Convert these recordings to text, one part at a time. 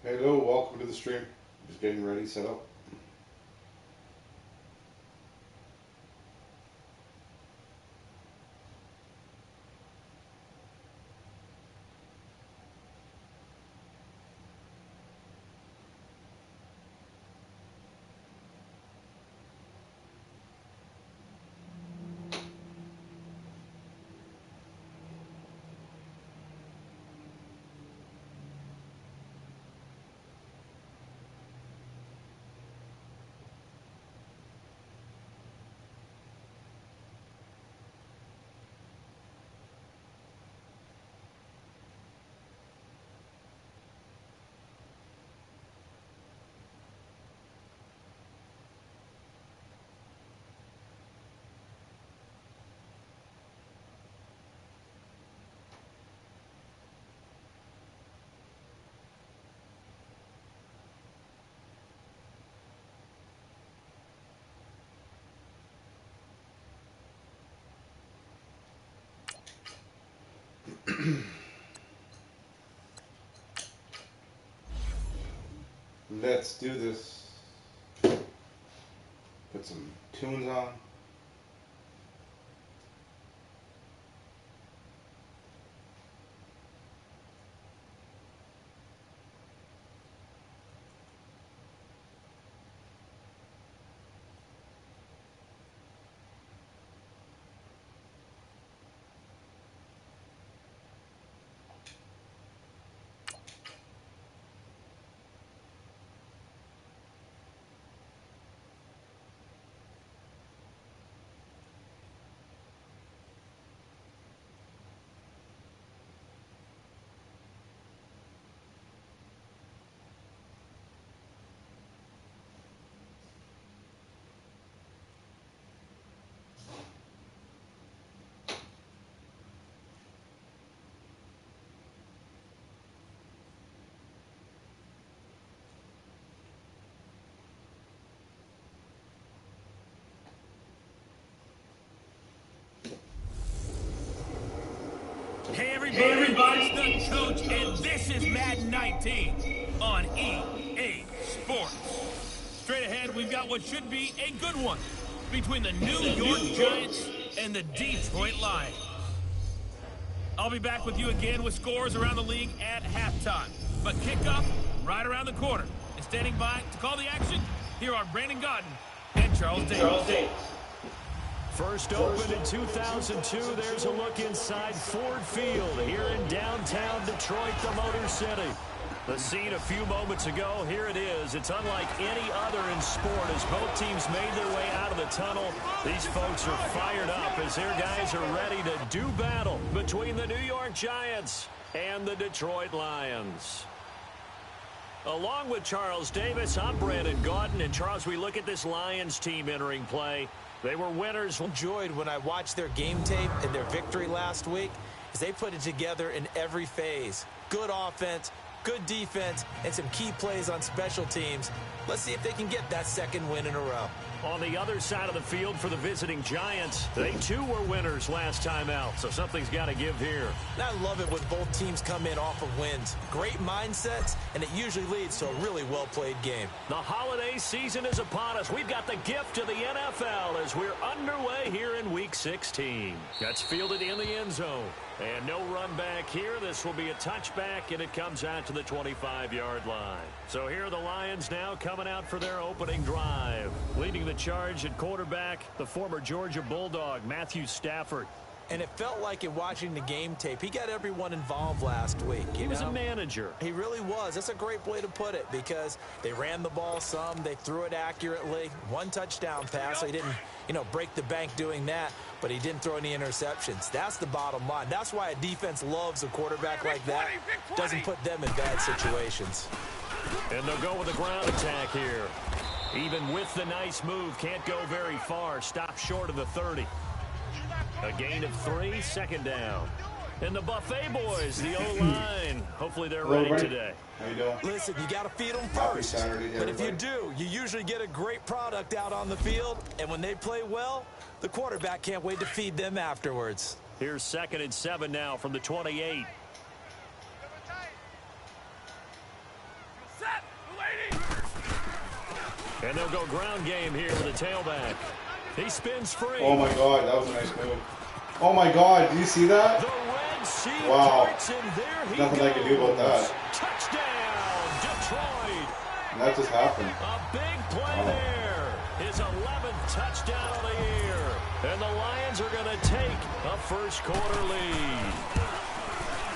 Hello, welcome to the stream. Just getting ready, set up. Let's do this. Put some tunes on. Hey everybody, it's the Coach, and this is Madden 19 on EA Sports. Straight ahead, we've got what should be a good one between the New York Giants and the Detroit Lions. I'll be back with you again with scores around the league at halftime. But kickoff right around the corner. And standing by to call the action, here are Brandon Godden and Charles Davis. First opened in 2002, there's a look inside Ford Field here in downtown Detroit, the Motor City. The scene a few moments ago, here it is. It's unlike any other in sport as both teams made their way out of the tunnel. These folks are fired up as their guys are ready to do battle between the New York Giants and the Detroit Lions. Along with Charles Davis, I'm Brandon Gaudin. And Charles, we look at this Lions team entering play. They were winners. Enjoyed when I watched their game tape and their victory last week, as they put it together in every phase. Good offense, good defense, and some key plays on special teams. Let's see if they can get that second win in a row. On the other side of the field for the visiting Giants, they too were winners last time out, so something's got to give here. And I love it when both teams come in off of wins. Great mindsets, and it usually leads to a really well-played game. The holiday season is upon us. We've got the gift of the NFL as we're underway here in Week 16. That's fielded in the end zone. And no run back here. This will be a touchback, and it comes out to the 25-yard line. So here are the Lions now coming out for their opening drive. Leading the charge at quarterback, the former Georgia Bulldog, Matthew Stafford. And it felt like in watching the game tape, he got everyone involved last week. He was a manager. He really was. That's a great way to put it because they ran the ball some. They threw it accurately. One touchdown pass. So he didn't, break the bank doing that, but he didn't throw any interceptions. That's the bottom line. That's why a defense loves a quarterback like that. Doesn't put them in bad situations. And they'll go with a ground attack here. Even with the nice move, can't go very far. Stop short of the 30. A gain of 3, second down. And the Buffet boys, the O-line. Hopefully they're ready today. How you doing? Listen, you got to feed them Happy first. Saturday to But if you everybody. do, you usually get a great product out on the field. And when they play well, the quarterback can't wait to feed them afterwards. Here's 2nd and 7 now from the 28. And they'll go ground game here with a tailback. He spins free. Oh my God, that was a nice move. Oh my God, do you see that? The Red Sea Wow. parts, and there he Nothing goes. I can do about that. Touchdown, Detroit. And that just happened. A big play there. His 11th touchdown of the year. And the Lions are going to take a first quarter lead.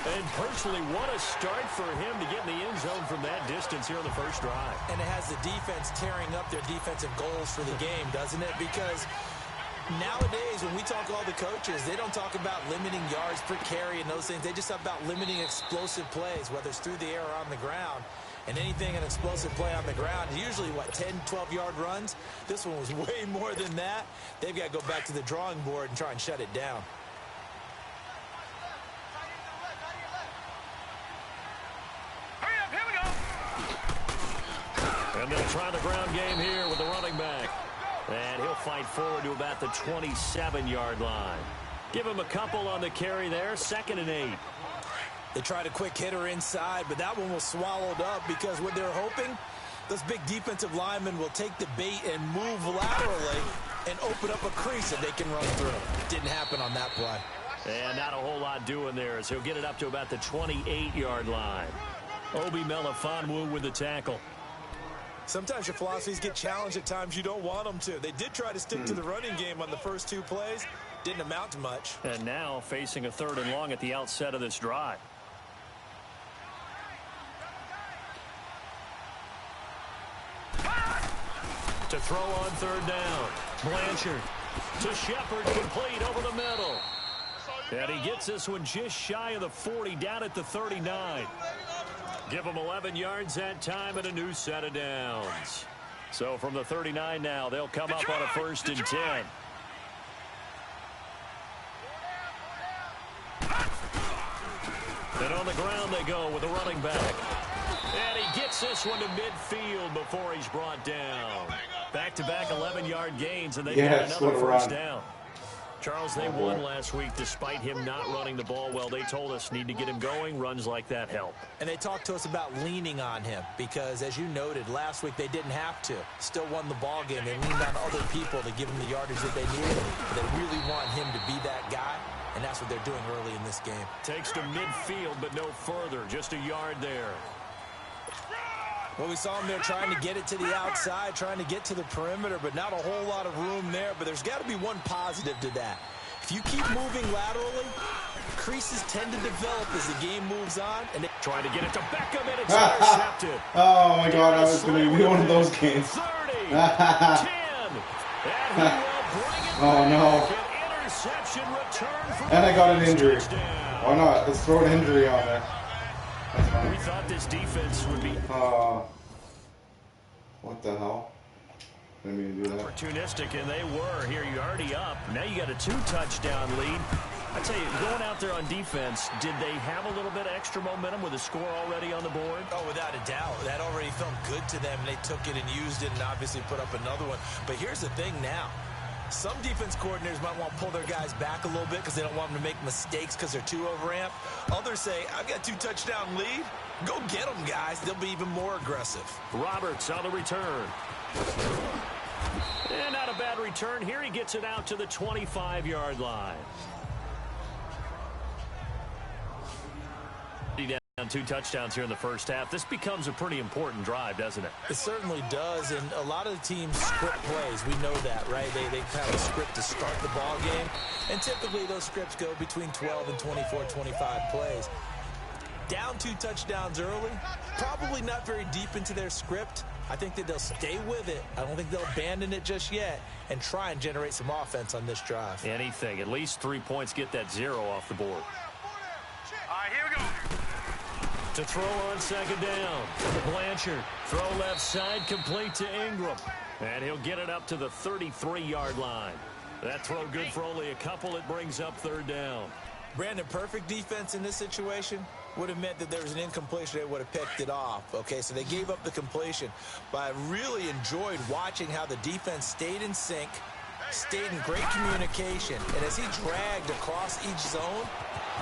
And personally, what a start for him to get in the end zone from that distance here on the first drive. And it has the defense tearing up their defensive goals for the game, doesn't it? Because nowadays, when we talk to all the coaches, they don't talk about limiting yards per carry and those things. They just talk about limiting explosive plays, whether it's through the air or on the ground. And anything an explosive play on the ground, usually, 10, 12-yard runs? This one was way more than that. They've got to go back to the drawing board and try and shut it down. And they'll try the ground game here with the running back. And he'll fight forward to about the 27-yard line. Give him a couple on the carry there, 2nd and 8. They tried a quick hitter inside, but that one was swallowed up because what they're hoping, those big defensive linemen will take the bait and move laterally and open up a crease that they can run through. Didn't happen on that play. And not a whole lot doing there as he'll get it up to about the 28-yard line. Obi Melifonwu with the tackle. Sometimes your philosophies get challenged at times you don't want them to. They did try to stick to the running game on the first 2 plays. Didn't amount to much. And now facing a 3rd and long at the outset of this drive. To throw on 3rd down. Blanchard to Shepard, complete over the middle. And he gets this one just shy of the 40, down at the 39. Give him 11 yards that time and a new set of downs. So from the 39 now, they'll come up on a 1st and 10. And on the ground they go with a running back. And he gets this one to midfield before he's brought down. Back-to-back 11-yard gains, and they got another first down. Charles, they won last week despite him not running the ball well. They told us need to get him going. Runs like that help. And they talked to us about leaning on him because, as you noted, last week they didn't have to. Still won the ball game. They leaned on other people to give him the yardage that they needed. They really want him to be that guy, and that's what they're doing early in this game. Takes to midfield, but no further. Just a yard there. Well, we saw him there trying to get it to the outside, trying to get to the perimeter, but not a whole lot of room there. But there's got to be one positive to that. If you keep moving laterally, creases tend to develop as the game moves on. And they trying to get it to Beckham, and it's intercepted. Oh, my God, I was going to be one of those games. 30, 10, and he will bring it Oh, no. An interception return for And I got an injury. touchdown. Why not? Let's throw an injury on there. That's We fine. thought this defense would be What the hell? Didn't mean to do that. opportunistic, and they were. Here, you're already up. Now you got a 2-touchdown lead. I tell you, going out there on defense, did they have a little bit of extra momentum with a score already on the board? Oh, without a doubt. That already felt good to them, and they took it and used it and obviously put up another one. But here's the thing now. Some defense coordinators might want to pull their guys back a little bit because they don't want them to make mistakes because they're too overamped. Others say, I've got 2-touchdown lead. Go get them, guys. They'll be even more aggressive. Roberts on the return. And not a bad return. Here he gets it out to the 25-yard line. Down 2 touchdowns here in the first half. This becomes a pretty important drive, doesn't it? It certainly does, and a lot of the teams script plays. We know that, right? They have a script to start the ball game, and typically those scripts go between 12 and 24, 25 plays. Down 2 touchdowns early, probably not very deep into their script. I think that they'll stay with it. I don't think they'll abandon it just yet and try and generate some offense on this drive. Anything. At least 3 points, get that 0 off the board. All right, here we go. To throw on second down. Blanchard. Throw left side, complete to Ingram. And he'll get it up to the 33-yard line. That throw good for only a couple. It brings up third down. Brandon, perfect defense in this situation would have meant that there was an incompletion. They would have picked it off. Okay, so they gave up the completion. But I really enjoyed watching how the defense stayed in sync, stayed in great communication. And as he dragged across each zone,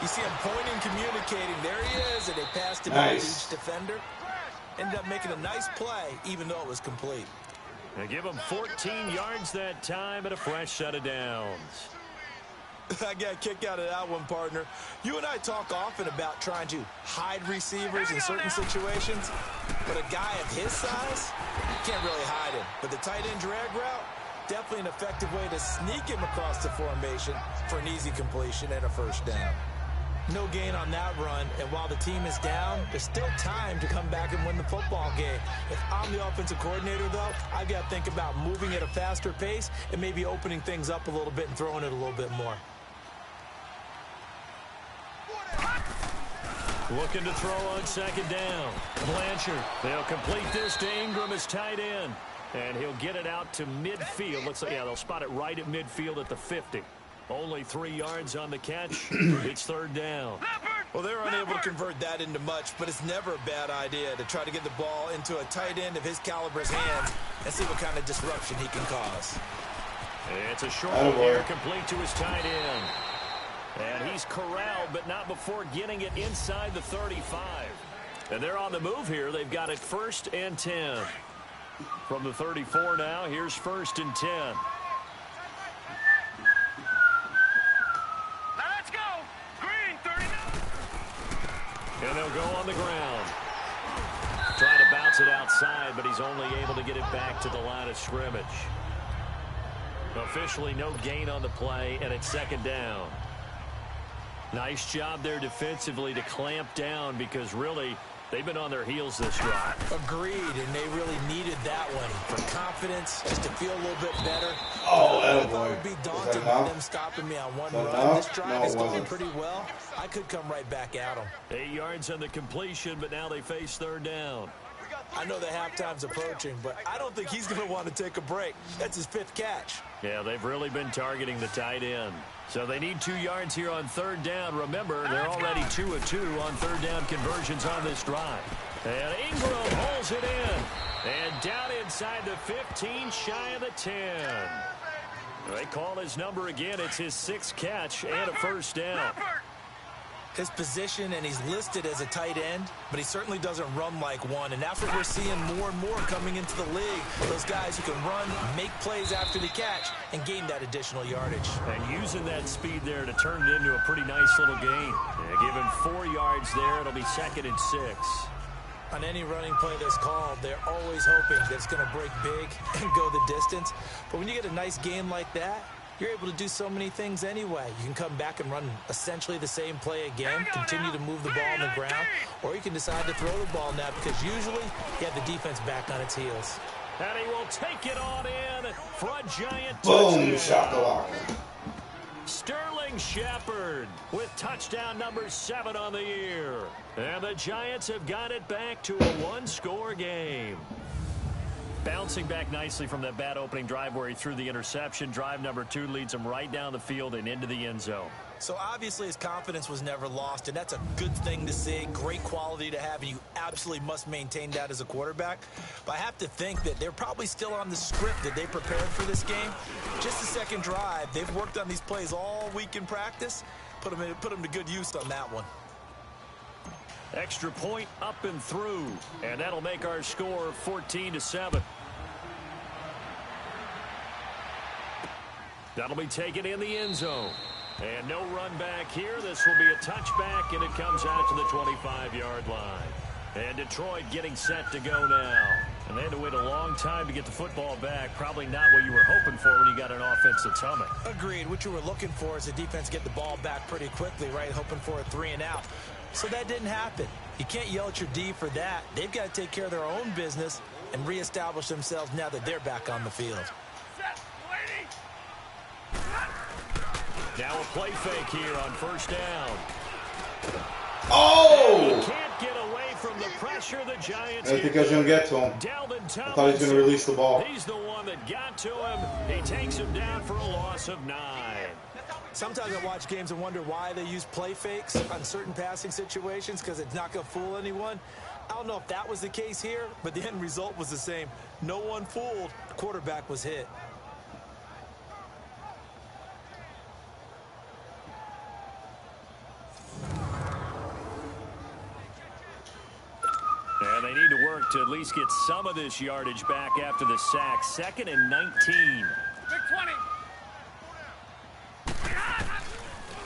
you see him pointing, communicating. There he is, and they passed him out to each defender. Ended up making a nice play, even though it was complete. They give him 14 yards that time and a fresh set of downs. I got a kick out of that one, partner. You and I talk often about trying to hide receivers in certain situations, but a guy of his size, you can't really hide him. But the tight end drag route, definitely an effective way to sneak him across the formation for an easy completion and a first down. No gain on that run, and while the team is down, there's still time to come back and win the football game. If I'm the offensive coordinator, though, I've got to think about moving at a faster pace and maybe opening things up a little bit and throwing it a little bit more. Looking to throw on second down. Blanchard. They'll complete this to Ingram as tight end. And he'll get it out to midfield. Looks like, yeah, they'll spot it right at midfield at the 50. Only 3 yards on the catch. It's third down. Well, they're unable to convert that into much, but it's never a bad idea to try to get the ball into a tight end of his caliber's hands and see what kind of disruption he can cause. It's a short one here, complete to his tight end. And he's corralled, but not before getting it inside the 35. And they're on the move here. They've got it 1st and 10. From the 34 now, here's 1st and 10. Let's go. Green, 39. And they'll go on the ground. Trying to bounce it outside, but he's only able to get it back to the line of scrimmage. Officially no gain on the play, and it's second down. Nice job there defensively to clamp down because really they've been on their heels this drive. Agreed, and they really needed that one for confidence, just to feel a little bit better. Oh, I thought it would be daunting with them stopping me on one run. This drive is going pretty well. I could come right back at them. 8 yards on the completion, but now they face third down. I know the halftime's approaching, but I don't think he's going to want to take a break. That's his 5th catch. Yeah, they've really been targeting the tight end. So they need 2 yards here on third down. Remember, they're already 2 of 2 on third down conversions on this drive. And Ingram holds it in. And down inside the 15, shy of the 10. They call his number again. It's his 6th catch and a first down. His position, and he's listed as a tight end, but he certainly doesn't run like one, and that's what we're seeing more and more coming into the league. Those guys who can run, make plays after the catch, and gain that additional yardage. And using that speed there to turn it into a pretty nice little gain. Yeah, give him 4 yards there. It'll be 2nd and 6. On any running play that's called, they're always hoping that it's going to break big and go the distance. But when you get a nice game like that, you're able to do so many things anyway. You can come back and run essentially the same play again, continue to move the ball on the ground, or you can decide to throw the ball now because usually you have the defense back on its heels. And he will take it on in for a giant Boom, touchdown. shakalaka. Sterling Shepard with touchdown number 7 on the year. And the Giants have got it back to a 1-score game. Bouncing back nicely from that bad opening drive where he threw the interception. Drive number 2 leads him right down the field and into the end zone. So obviously his confidence was never lost, and that's a good thing to see, great quality to have, and you absolutely must maintain that as a quarterback. But I have to think that they're probably still on the script that they prepared for this game. Just the second drive, they've worked on these plays all week in practice. Put them to good use on that one. Extra point up and through, and that'll make our score 14-7. That'll be taken in the end zone. And no run back here. This will be a touchback, and it comes out to the 25-yard line. And Detroit getting set to go now. And they had to wait a long time to get the football back. Probably not what you were hoping for when you got an offense that's humming. Agreed. What you were looking for is the defense get the ball back pretty quickly, right? Hoping for a 3-and-out. So that didn't happen. You can't yell at your D for that. They've got to take care of their own business and reestablish themselves now that they're back on the field. Now a play fake here on first down. Oh! He can't get away from the pressure the Giants. I think I was going to get to him. I thought he was going to release the ball. He's the one that got to him. He takes him down for a loss of 9. Sometimes I watch games and wonder why they use play fakes on certain passing situations, because it's not going to fool anyone. I don't know if that was the case here, but the end result was the same. No one fooled. The quarterback was hit. And they need to work to at least get some of this yardage back after the sack. 2nd and 19.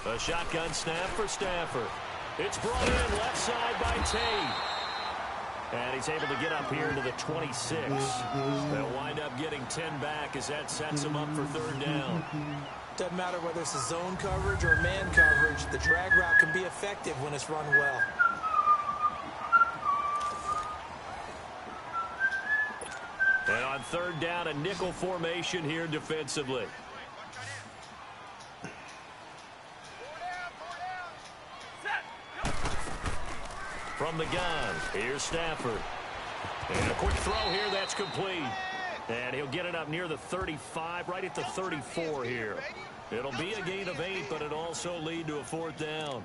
A shotgun snap for Stafford. It's brought in left side by Tate. And he's able to get up here into the 26. They'll wind up getting 10 back as that sets him up for 3rd down. Doesn't matter whether it's a zone coverage or man coverage. The drag route can be effective when it's run well. And on 3rd down, a nickel formation here defensively. From the gun, here's Stafford. And a quick throw here, that's complete. And he'll get it up near the 35, right at the 34 here. It'll be a gain of 8, but it'll also lead to a 4th down.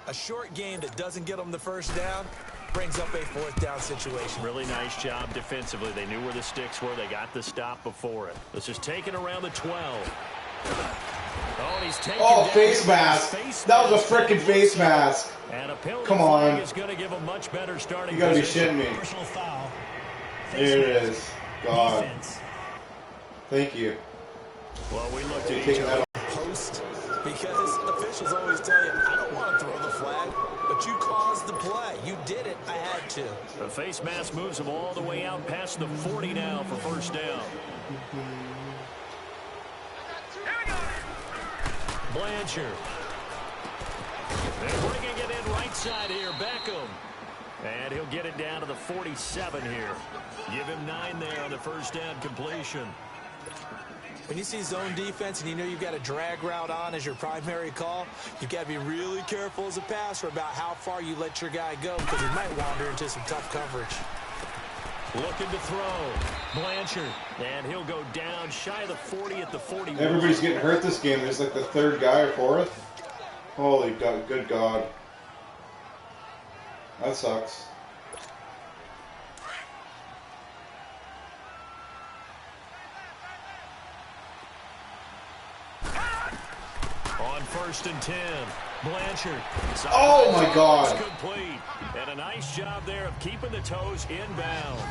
A short game that doesn't get them the first down brings up a 4th down situation. Really nice job defensively. They knew where the sticks were. They got the stop before it. This is taken around the 12. Oh, he's taken down. Face mask. That was a frickin' face mask. And a penalty Come on. is going to give a much better starting You gotta position. be shitting me. Personal foul. There it is. God. Defense. Thank you. Well, we looked at each Taking other. that Post, because officials always tell you, I don't want to throw the flag, but you caused the play. You did it. I had to. The face mask moves him all the way out past the 40 now for 1st down. Blanchard. They're bringing it in right side here. Beckham. And he'll get it down to the 47 here. Give him 9 there on the 1st down completion. When you see zone defense and you know you've got a drag route on as your primary call, you've got to be really careful as a passer about how far you let your guy go, because he might wander into some tough coverage. Looking to throw. Blanchard. And he'll go down shy of the 40 at the 41. Everybody's getting hurt this game. There's like the 3rd guy or 4th. Holy God, good God. That sucks. On 1st and 10. Blanchard. Oh my God. Complete. And a nice job there of keeping the toes in bounds.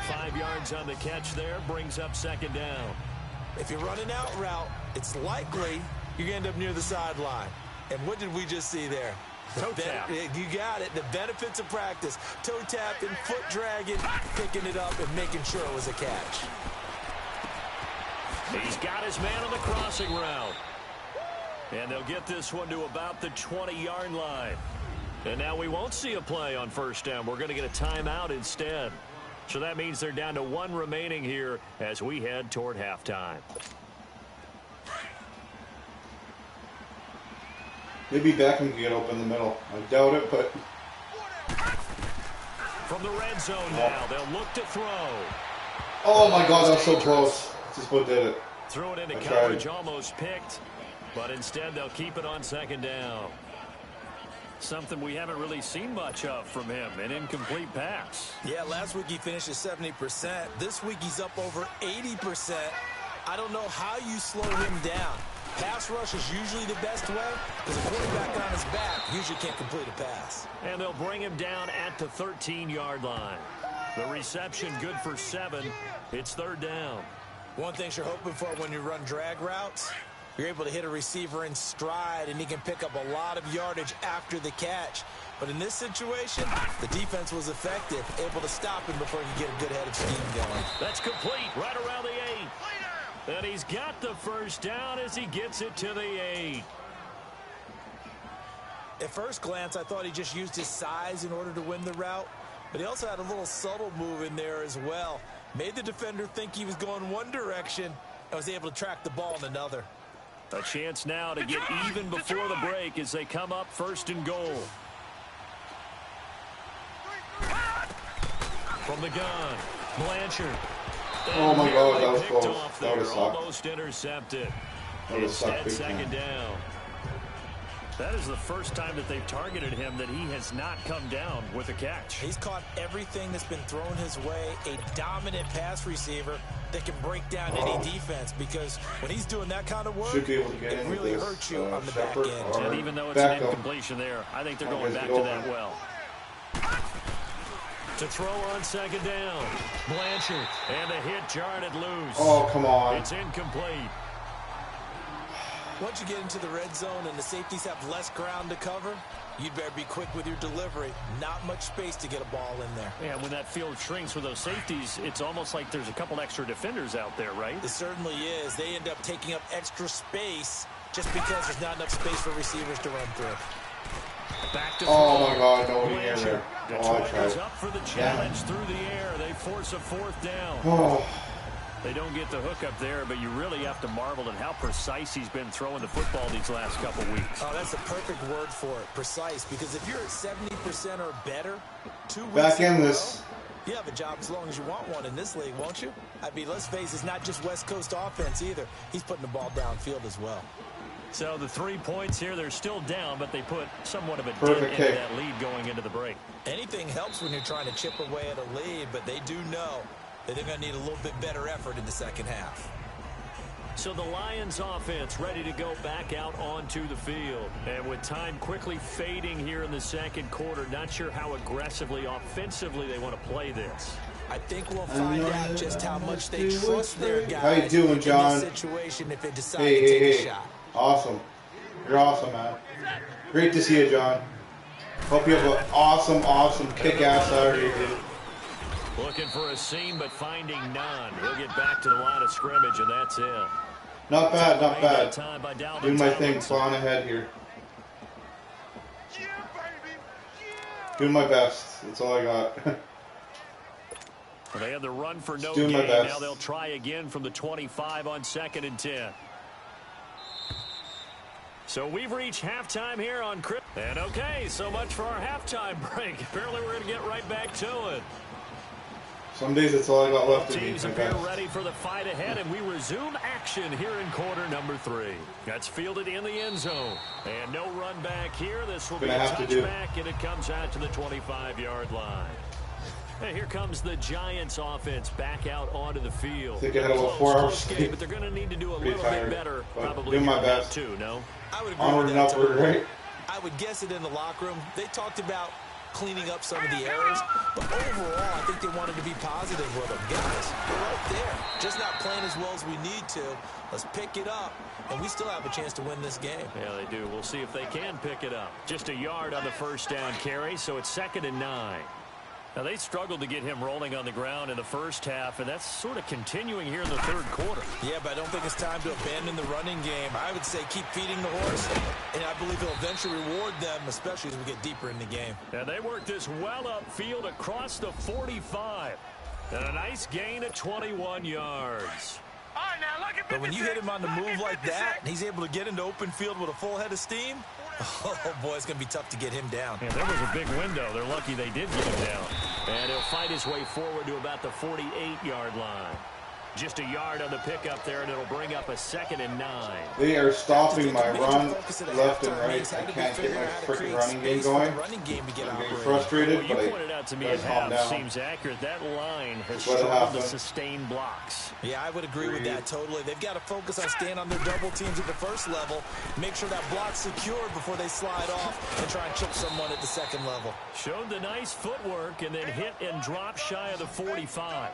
5 yards on the catch there, brings up 2nd down. If you run an out route, it's likely you're going to end up near the sideline. And what did we just see there? Toe tap. You got it. The benefits of practice. Toe tapping, foot dragging, picking it up, and making sure it was a catch. He's got his man on the crossing route. And they'll get this one to about the 20-yard line. And now we won't see a play on 1st down. We're going to get a timeout instead. So that means they're down to 1 remaining here as we head toward halftime. Maybe Beckham can get open in the middle. I doubt it, but... From the red zone now, they'll look to throw. Oh my God, that was so close. Just what did it. Threw it into I coverage, tried. almost picked. But instead, they'll keep it on second down. Something we haven't really seen much of from him, an incomplete pass. Yeah, last week he finished at 70%. This week he's up over 80%. I don't know how you slow him down. Pass rush is usually the best way because a quarterback on his back usually can't complete a pass. And they'll bring him down at the 13-yard line. The reception good for 7. It's third down. One thing you're hoping for when you run drag routes, you're able to hit a receiver in stride, and he can pick up a lot of yardage after the catch. But in this situation, the defense was effective, able to stop him before he could get a good head of steam going. That's complete right around the 8. And he's got the first down as he gets it to the 8. At first glance, I thought he just used his size in order to win the route, but he also had a little subtle move in there as well. Made the defender think he was going one direction and was able to track the ball in another. A chance now to get even before the break as they come up first and goal. From the gun, Blanchard. Oh my God, that was close. That was almost intercepted. Instead, second down. That is the first time that they've targeted him that he has not come down with a catch. He's caught everything that's been thrown his way. A dominant pass receiver that can break down any defense, because when he's doing that kind of work, it really hurts you on the back end. And even though it's an incompletion there, I think they're going back to that well. To throw on second down, Blanchard, and a hit jarred it loose. Oh, come on. It's incomplete. Once you get into the red zone and the safeties have less ground to cover, you'd better be quick with your delivery. Not much space to get a ball in there. Yeah, when that field shrinks with those safeties, it's almost like there's a couple extra defenders out there, right? It certainly is. They end up taking up extra space just because there's not enough space for receivers to run through. Back to my God, nobody in there. Detroit is up for the challenge through the air. They force a fourth down. Oh. They don't get the hook up there, but you really have to marvel at how precise he's been throwing the football these last couple weeks. Oh, that's the perfect word for it, precise, because if you're at 70% or better, 2 weeks back in row, this, you have a job as long as you want one in this league, won't you? I mean, let's face it, it's not just West Coast offense either. He's putting the ball downfield as well. So the 3 points here, they're still down, but they put somewhat of a dent into that lead going into the break. Anything helps when you're trying to chip away at a lead, but they do know that they're going to need a little bit better effort in the second half. So the Lions offense ready to go back out onto the field. And with time quickly fading here in the second quarter, not sure how aggressively, offensively they want to play this. I think we'll find out just how much they trust their guys. How you doing, John? In this situation if they decide to take a shot. Awesome. You're awesome, man. Great to see you, John. Hope you have an awesome kick-ass Saturday, dude. Looking for a seam, but finding none. He'll get back to the line of scrimmage, and that's it. Not bad, not bad. Doing my thing, plowing ahead here. Doing my best. That's all I got. They had the run for no gain. Now they'll try again from the 25 on 2nd and 10. So we've reached halftime here on Chris. And okay, so much for our halftime break. Apparently we're going to get right back to it. Some days it's all I got left to me. Teams appear ready for the fight ahead, and we resume action here in quarter number 3. That's fielded in the end zone. And no run back here. This will be a touchback, and it comes out to the 25-yard line. And here comes the Giants offense back out onto the field. I think I had about 4 hours sleep. But they're going to need to do a little bit better. Probably doing my best. Too, no? I would agree onward with and that upward, right? I would guess it in the locker room. They talked about cleaning up some of the errors, but overall, I think they wanted to be positive with them. Guys, we're right there. Just not playing as well as we need to. Let's pick it up, and we still have a chance to win this game. Yeah, they do. We'll see if they can pick it up. Just a yard on the first down carry, so it's 2nd and 9. Now, they struggled to get him rolling on the ground in the first half, and that's sort of continuing here in the third quarter. Yeah, but I don't think it's time to abandon the running game. I would say keep feeding the horse, and I believe he'll eventually reward them, especially as we get deeper in the game. And they work this well upfield across the 45. And a nice gain of 21 yards. But when you hit him on the move like that, and he's able to get into open field with a full head of steam, oh, boy, it's going to be tough to get him down. Yeah, there was a big window. They're lucky they did get him down. And he'll fight his way forward to about the 48-yard line. Just a yard on the pickup there, and it'll bring up a 2nd and 9. They are stopping my run left and right. I can't get my freaking running game going. I'm getting frustrated, but you pointed out to me at half seems accurate. That line has struggled to sustain blocks. Yeah, I would agree with that totally. They've got to focus on staying on their double teams at the first level, make sure that block's secured before they slide off and try and chip someone at the second level. Showed the nice footwork and then hit and drop shy of the 45.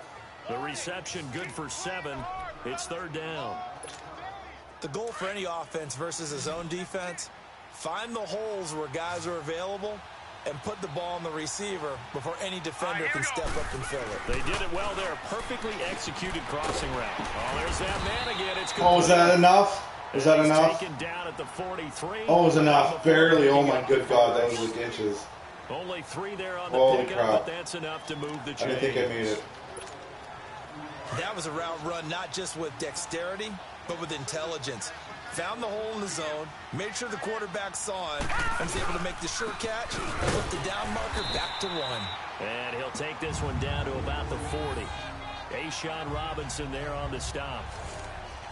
The reception good for 7. It's 3rd down. The goal for any offense versus his own defense, find the holes where guys are available and put the ball on the receiver before any defender can step up and fill it. They did it well there. Perfectly executed crossing route. Oh, there's that man again. It's oh, is that enough? Is that enough? Taken down at the 43. Oh, it was enough. Barely. Oh, my good God. That was like inches. Only 3 there on the pickup, but that's enough to move the chain. I think I made it. That was a route run not just with dexterity, but with intelligence. Found the hole in the zone, made sure the quarterback saw it, and was able to make the sure catch, and put the down marker back to 1. And he'll take this one down to about the 40. Ashawn Robinson there on the stop.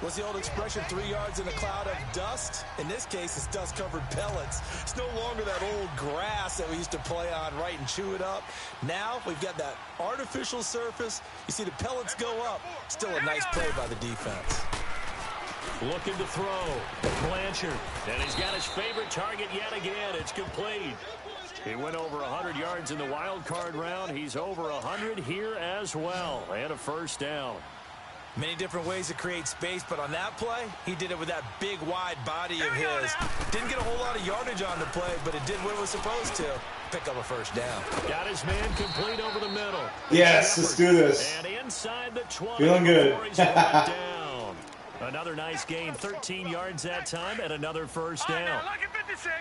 What's the old expression, 3 yards in a cloud of dust? In this case, it's dust-covered pellets. It's no longer that old grass that we used to play on, right, and chew it up. Now we've got that artificial surface. You see the pellets go up. Still a nice play by the defense. Looking to throw. Blanchard. And he's got his favorite target yet again. It's complete. He went over 100 yards in the wild card round. He's over 100 here as well. And a 1st down. Many different ways to create space, but on that play, he did it with that big, wide body of his. Didn't get a whole lot of yardage on the play, but it did what it was supposed to. Pick up a 1st down. Got his man complete over the middle. Yes, let's do this. And inside the 20. Feeling good. Down. Another nice gain, 13 yards that time, and another 1st down.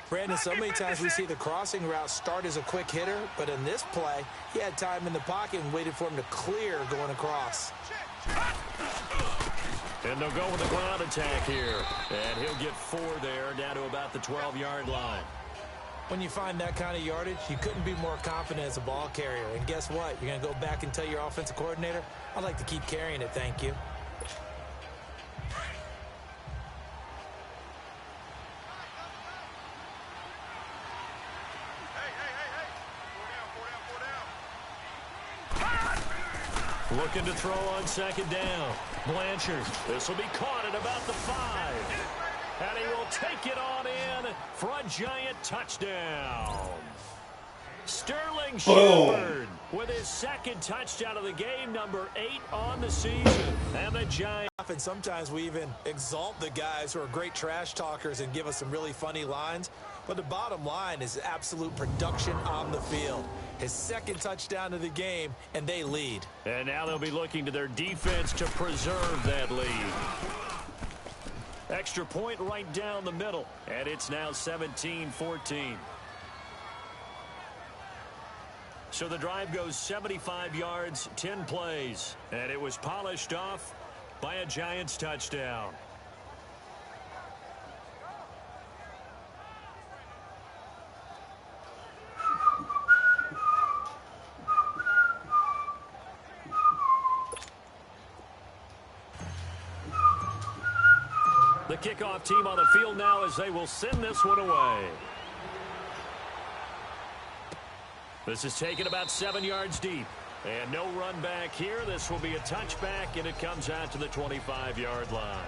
Brandon, so many times we see the crossing route start as a quick hitter, but in this play, he had time in the pocket and waited for him to clear going across. And they'll go with the ground attack here. And he'll get 4 there, down to about the 12-yard line. When you find that kind of yardage, you couldn't be more confident as a ball carrier. And guess what? You're going to go back and tell your offensive coordinator, I'd like to keep carrying it, thank you. Looking to throw on 2nd down. Blanchard. This will be caught at about the 5. And he will take it on in for a giant touchdown. Sterling Shepard with his 2nd touchdown of the game, number 8 on the season. And the Giants. And sometimes we even exalt the guys who are great trash talkers and give us some really funny lines. But the bottom line is absolute production on the field. His 2nd touchdown of the game, and they lead. And now they'll be looking to their defense to preserve that lead. Extra point right down the middle, and it's now 17-14. So the drive goes 75 yards, 10 plays, and it was polished off by a Giants touchdown. The kickoff team on the field now as they will send this one away. This is taken about 7 yards deep. And no run back here. This will be a touchback, and it comes out to the 25-yard line.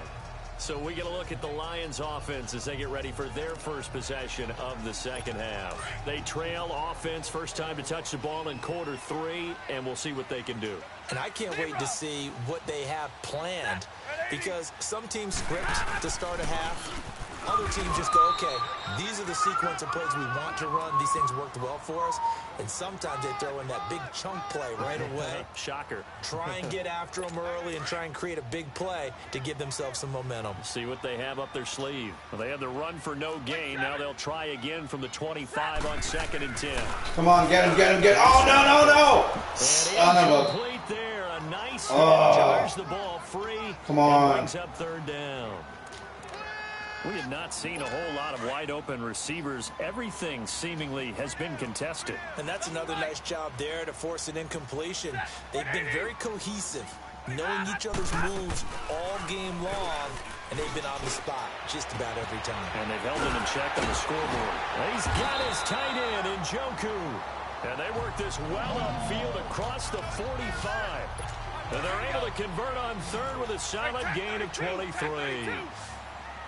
So we get a look at the Lions offense as they get ready for their first possession of the 2nd half. They trail offense, first time to touch the ball in quarter 3, and we'll see what they can do. And I can't wait to see what they have planned, because some teams script to start a half. Other teams just go, okay, these are the sequence of plays we want to run. These things worked well for us. And sometimes they throw in that big chunk play right away. Shocker. Try and get after them early and try and create a big play to give themselves some momentum. See what they have up their sleeve. Well, they had the run for no gain. Now they'll try again from the 25 on 2nd and 10. Come on, get him, get him, get him. Oh, no, no, no. Son of a... Complete there. A nice hit. Jars the ball free. Come on. Brings up 3rd down. We have not seen a whole lot of wide-open receivers. Everything seemingly has been contested. And that's another nice job there to force an incompletion. They've been very cohesive. knowing each other's moves all game long, and they've been on the spot just about every time. And they've held him in check on the scoreboard. He's got his tight end in Njoku. And they work this well upfield across the 45. And they're able to convert on third with a solid gain of 23.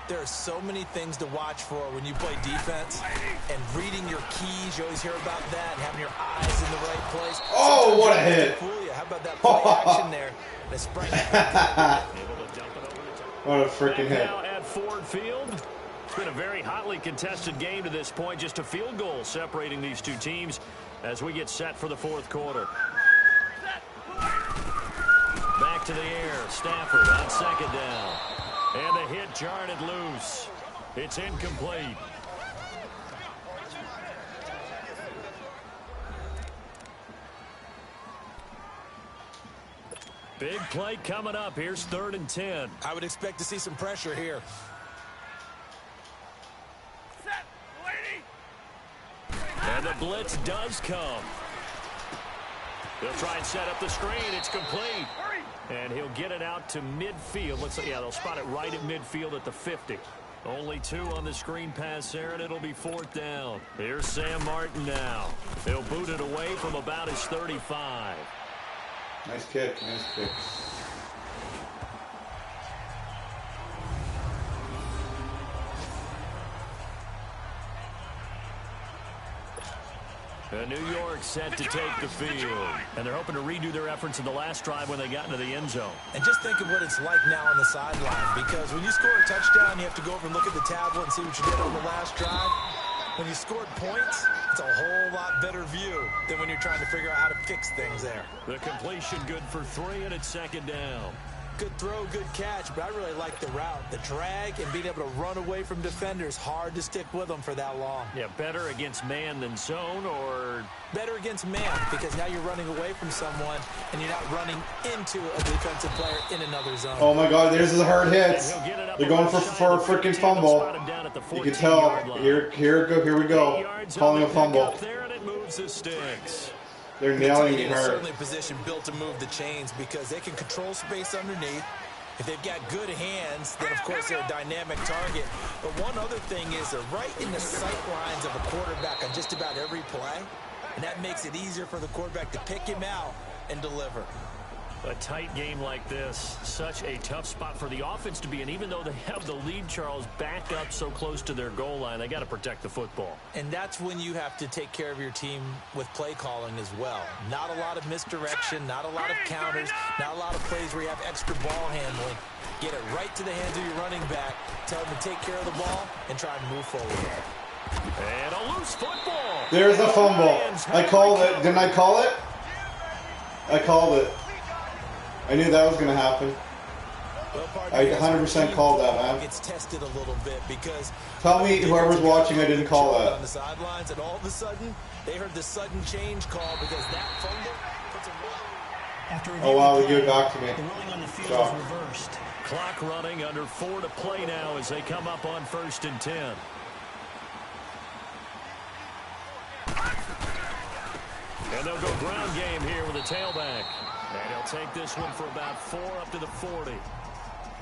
There are so many things to watch for when you play defense. And reading your keys, you always hear about that, and having your eyes in the right place. Oh, what a hit. Fool you. How about that play action there? And a spring. What a freaking hit. Now at Ford Field. It's been a very hotly contested game to this point. Just a field goal separating these two teams as we get set for the fourth quarter. Back to the air. Stafford on second down. And the hit jarred it loose. It's incomplete. Big play coming up. Here's 3rd and 10. I would expect to see some pressure here. And the blitz does come. They'll try and set up the screen. It's complete. And he'll get it out to midfield. Looks like, yeah, they'll spot it right at midfield at the 50. Only 2 on the screen pass there, and it'll be 4th down. Here's Sam Martin now. They'll boot it away from about his 35. Nice kick, nice kick. New York set to take the field. And they're hoping to redo their efforts in the last drive when they got into the end zone. And just think of what it's like now on the sideline. Because when you score a touchdown, you have to go over and look at the tablet and see what you did on the last drive. When you scored points, it's a whole lot better view than when you're trying to figure out how to fix things there. The completion good for 3, and it's 2nd down. Good throw, good catch, but I really like the route. The drag and being able to run away from defenders, hard to stick with them for that long. Yeah, better against man than zone, or better against man, because now you're running away from someone and you're not running into a defensive player in another zone. Oh my God, there's a hard hit. They're going for a freaking fumble. You can tell. Here we go. Calling a fumble. There, and it moves the sticks. They're nailing me hard. Certainly a position built to move the chains because they can control space underneath. If they've got good hands, then of course they're a dynamic target. But one other thing is they're right in the sight lines of a quarterback on just about every play. And that makes it easier for the quarterback to pick him out and deliver. A tight game like this, such a tough spot for the offense to be in. Even though they have the lead, Charles, back up so close to their goal line, they got to protect the football. And that's when you have to take care of your team with play calling as well. Not a lot of misdirection, not a lot of counters, not a lot of plays where you have extra ball handling. Get it right to the hands of your running back, tell him to take care of the ball, and try and move forward. And a loose football. There's a fumble. I called it. Didn't I call it? I called it. I knew that was going to happen. I 100% called that, man. Gets tested a little bit because tell me, whoever's watching, I didn't call that. On the sidelines, and all of a sudden, they heard the sudden change call because that fumble puts a oh wow, they give it back to me. The ruling on the field is reversed. Clock running, under 4 to play now as they come up on 1st and 10. And they'll go ground game here with a tailback. And he'll take this one for about 4 up to the 40.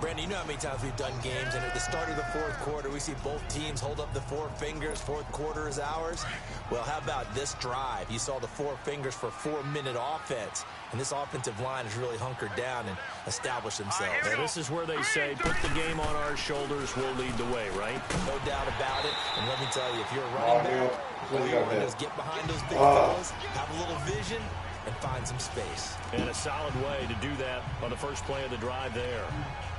Brandon, you know how many times we've done games, and at the start of the fourth quarter, we see both teams hold up the 4 fingers. Fourth quarter is ours. Well, how about this drive? You saw the 4 fingers for 4-minute offense, and this offensive line has really hunkered down and established themselves. And this is where they say, put the game on our shoulders, we'll lead the way, right? No doubt about it. And let me tell you, if you're a running back, all you want to do is get behind those big fellas, have a little vision, and find some space. And a solid way to do that on the first play of the drive there.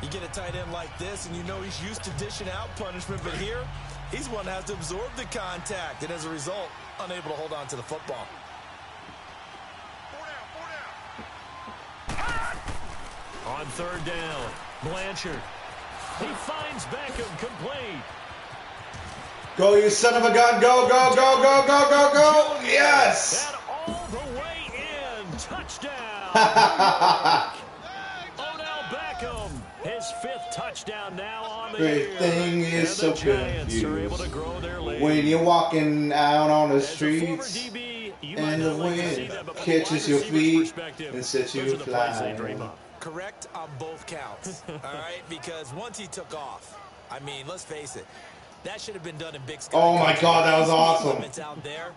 You get a tight end like this, and you know he's used to dishing out punishment, but here, he's one that has to absorb the contact, and as a result, unable to hold on to the football. On 3rd down, Blanchard. He finds Beckham complete. Go, you son of a gun. Go, go, go, go, go, go, go. Yes. And all the way in. Touchdown. Odell Beckham. His 5th touchdown now on the year. Everything is so Giants are able to grow their lead. when you're walking out on the As a streets DB, you and might the not like to see wind that, but from a catches wide your receiver's feet perspective, and sets those you are the plays they flying. dream of. correct on both counts, all right? Because once he took off, I mean, let's face it, that should have been done in Big Sky. Oh my God, that was awesome. Out there,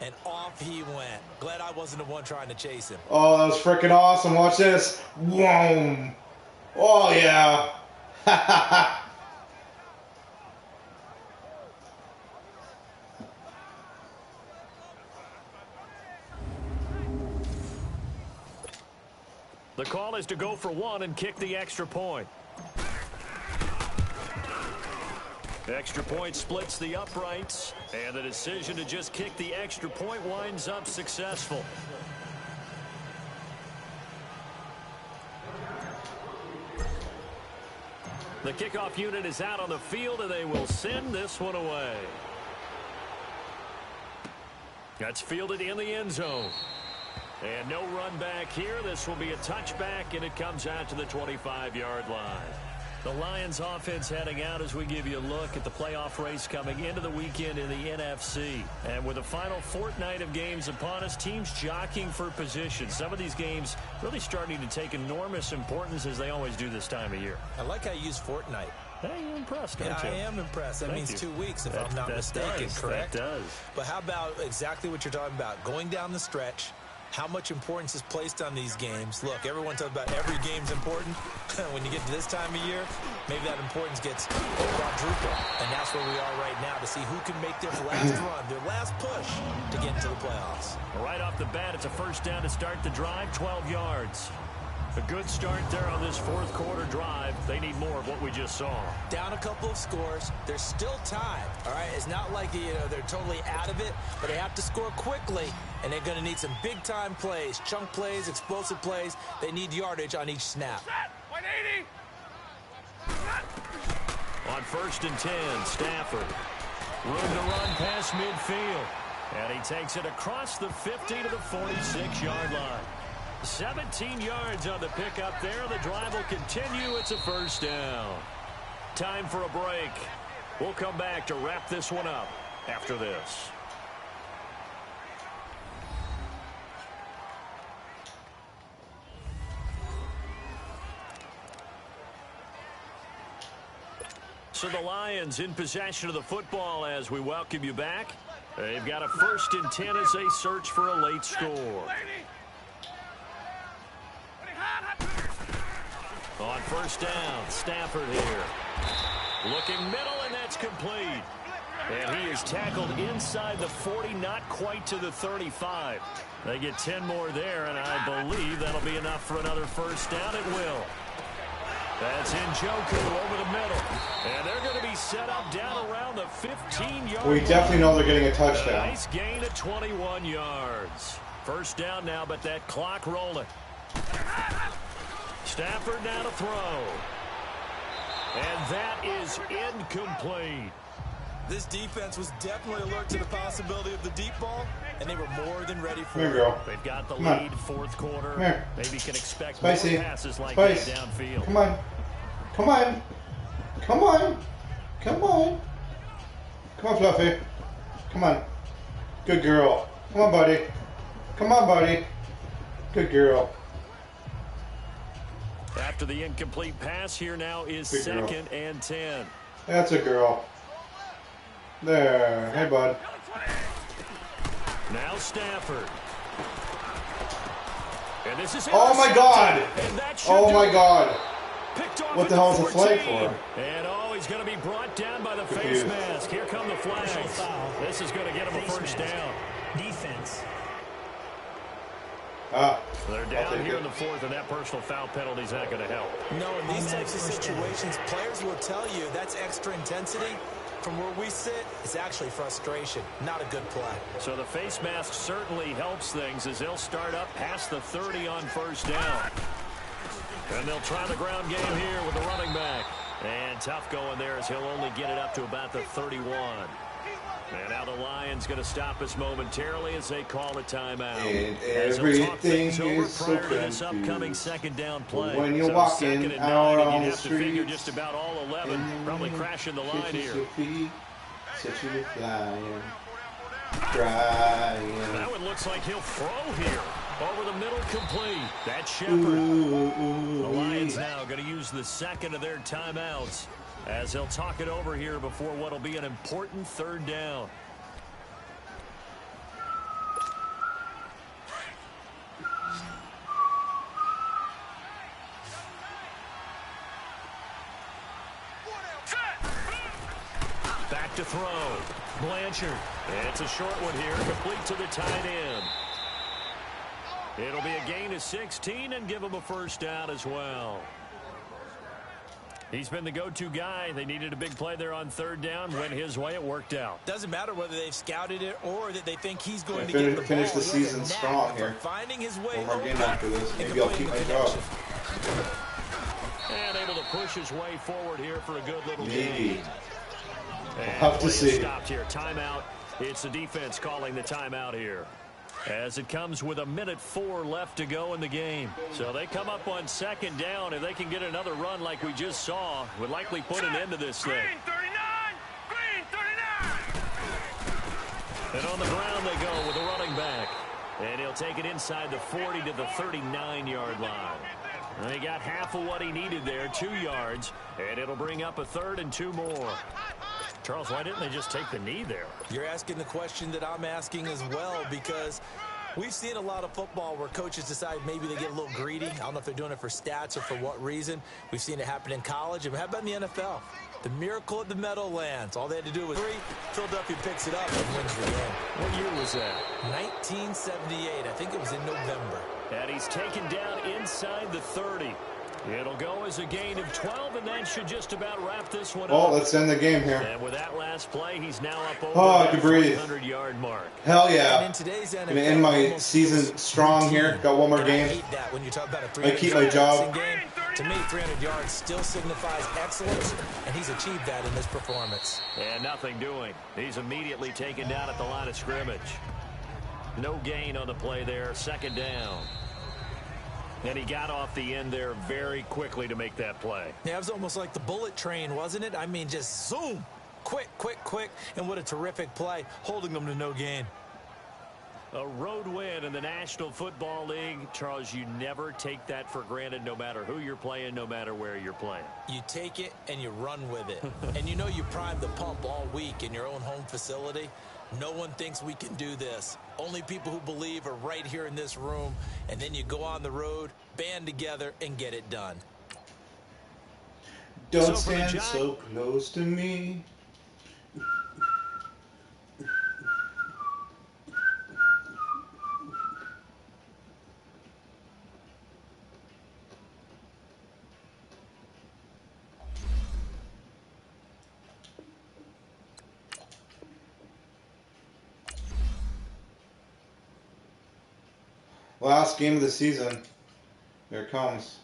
and off he went. Glad I wasn't the one trying to chase him. Oh, that was freaking awesome. Watch this. Whoa. Oh, yeah. The call is to go for one and kick the extra point. The extra point splits the uprights, and the decision to just kick the extra point winds up successful. The kickoff unit is out on the field, and they will send this one away. That's fielded in the end zone. And no run back here. This will be a touchback, and it comes out to the 25-yard line. The Lions offense heading out as we give you a look at the playoff race coming into the weekend in the NFC. And with the final fortnight of games upon us, teams jockeying for position. Some of these games really starting to take enormous importance as they always do this time of year. I like how you use fortnight. Hey, you're impressed, aren't you? I am impressed. That means 2 weeks, if I'm not mistaken, correct? That does. But how about exactly what you're talking about? Going down the stretch, how much importance is placed on these games. Look, everyone talks about every game's important. When you get to this time of year, maybe that importance gets quadrupled. And that's where we are right now to see who can make their last run, their last push to get into the playoffs. Right off the bat, it's a first down to start the drive, 12 yards. A good start there on this fourth quarter drive. They need more of what we just saw. Down a couple of scores. There's still time. All right, it's not like they're totally out of it, but they have to score quickly, and they're going to need some big-time plays, chunk plays, explosive plays. They need yardage on each snap. 180. On 1st and 10, Stafford. Room to run past midfield. And he takes it across the 50 to the 46-yard line. 17 yards on the pickup there. The drive will continue. It's a first down. Time for a break. We'll come back to wrap this one up after this. So the Lions in possession of the football as we welcome you back. They've got a 1st and 10 as they search for a late score. On 1st down, Stafford here. Looking middle, and that's complete. And he is tackled inside the 40, not quite to the 35. They get 10 more there, and I believe that'll be enough for another first down. It will. That's Njoku over the middle. And they're going to be set up down around the 15-yard line. We definitely know they're getting a touchdown. A nice gain of 21 yards. First down now, but that clock rolling. Stafford now to throw. And that is incomplete. This defense was definitely alert to the possibility of the deep ball, and they were more than ready for There it. we go. They've got the Come lead, on. fourth quarter. Here. Maybe can expect Spicy. more passes like that Spice. downfield. Come on. Come on. Come on. Come on. Come on, Fluffy. Come on. Good girl. Come on, buddy. Come on, buddy. Good girl. After the incomplete pass, here now is Good girl. 2nd and 10. That's a girl. There. Hey, bud. Now Stafford. And this is Oh, my God. And that should Oh, do my it. God. Picked off What at the hell is the flag 14. for? And he's going to be brought down by the face Confused. mask. Here come the flags. Foul. This is going to get him a Face first mask. down. Defense. Ah. They're I'll down take here it. in the 4th, and that personal foul penalty is not going to help. No, in these types of First down. situations, players will tell you that's extra intensity. From where we sit, it's actually frustration, not a good play. So the face mask certainly helps things as they'll start up past the 30 on first down. And they'll try the ground game here with the running back. And tough going there as he'll only get it up to about the 31. And now the Lions going to stop us momentarily as they call a timeout. And As they'll talk everything things over is so prior to this confused. upcoming 2nd down play. When you're So walking 2nd and out 9, and on you'd the have to figure streets, just about all 11 probably crashing the line here. Set you flying, crying. That one looks like he'll throw here. Over the middle, complete. That's Shepard. The Lions now going to use the second of their timeouts as they'll talk it over here before what will be an important third down. Back to throw. Blanchard. It's a short one here, complete to the tight end. It'll be a gain of 16 and give him a first down as well. He's been the go-to guy. They needed a big play there on third down. Went his way. It worked out. Doesn't matter whether they've scouted it or that they think he's going to finish, get the finish ball. the season strong here. Finding his way. One more game after this. Maybe I'll keep my job. And able to push his way forward here for a good little Maybe. gain. We'll have to see. Stopped here. Timeout. It's the defense calling the timeout here, as it comes with 1:04 left to go in the game. So they come up on second down. If they can get another run like we just saw, would likely put an end to this thing. Green 39! Green 39! And on the ground they go with a running back. And he'll take it inside the 40 to the 39-yard line. And he got half of what he needed there, 2 yards. And it'll bring up a third and 2 more. Charles, why didn't they just take the knee there? You're asking the question that I'm asking as well, because we've seen a lot of football where coaches decide maybe they get a little greedy. I don't know if they're doing it for stats or for what reason. We've seen it happen in college. And how about in the NFL? The miracle of the Meadowlands. All they had to do was 3. Philadelphia picks it up and wins the game. What year was that? 1978. I think it was in November. And he's taken down inside the 30. It'll go as a gain of 12, and that should just about wrap this one up. Oh, let's end the game here. And with that last play, he's now up over I the can breathe. 300-yard mark. Hell yeah. And in today's NFL, Gonna end my season strong here. Got one more and game. I hate that when you talk about a I keep my job. passing game. To me, 300 yards still signifies excellence, and he's achieved that in this performance. And nothing doing. He's immediately taken down at the line of scrimmage. No gain on the play there. Second down. And he got off the end there very quickly to make that play. Yeah, it was almost like the bullet train, wasn't it? I mean, just zoom. Quick, quick, quick. And what a terrific play, holding them to no gain. A road win in the National Football League. Charles, you never take that for granted, no matter who you're playing, no matter where you're playing. You take it and you run with it. And you know you primed the pump all week in your own home facility. No one thinks we can do this. Only people who believe are right here in this room. And then you go on the road, band together, and get it done. Don't stand so close to me. Last game of the season. Here it comes.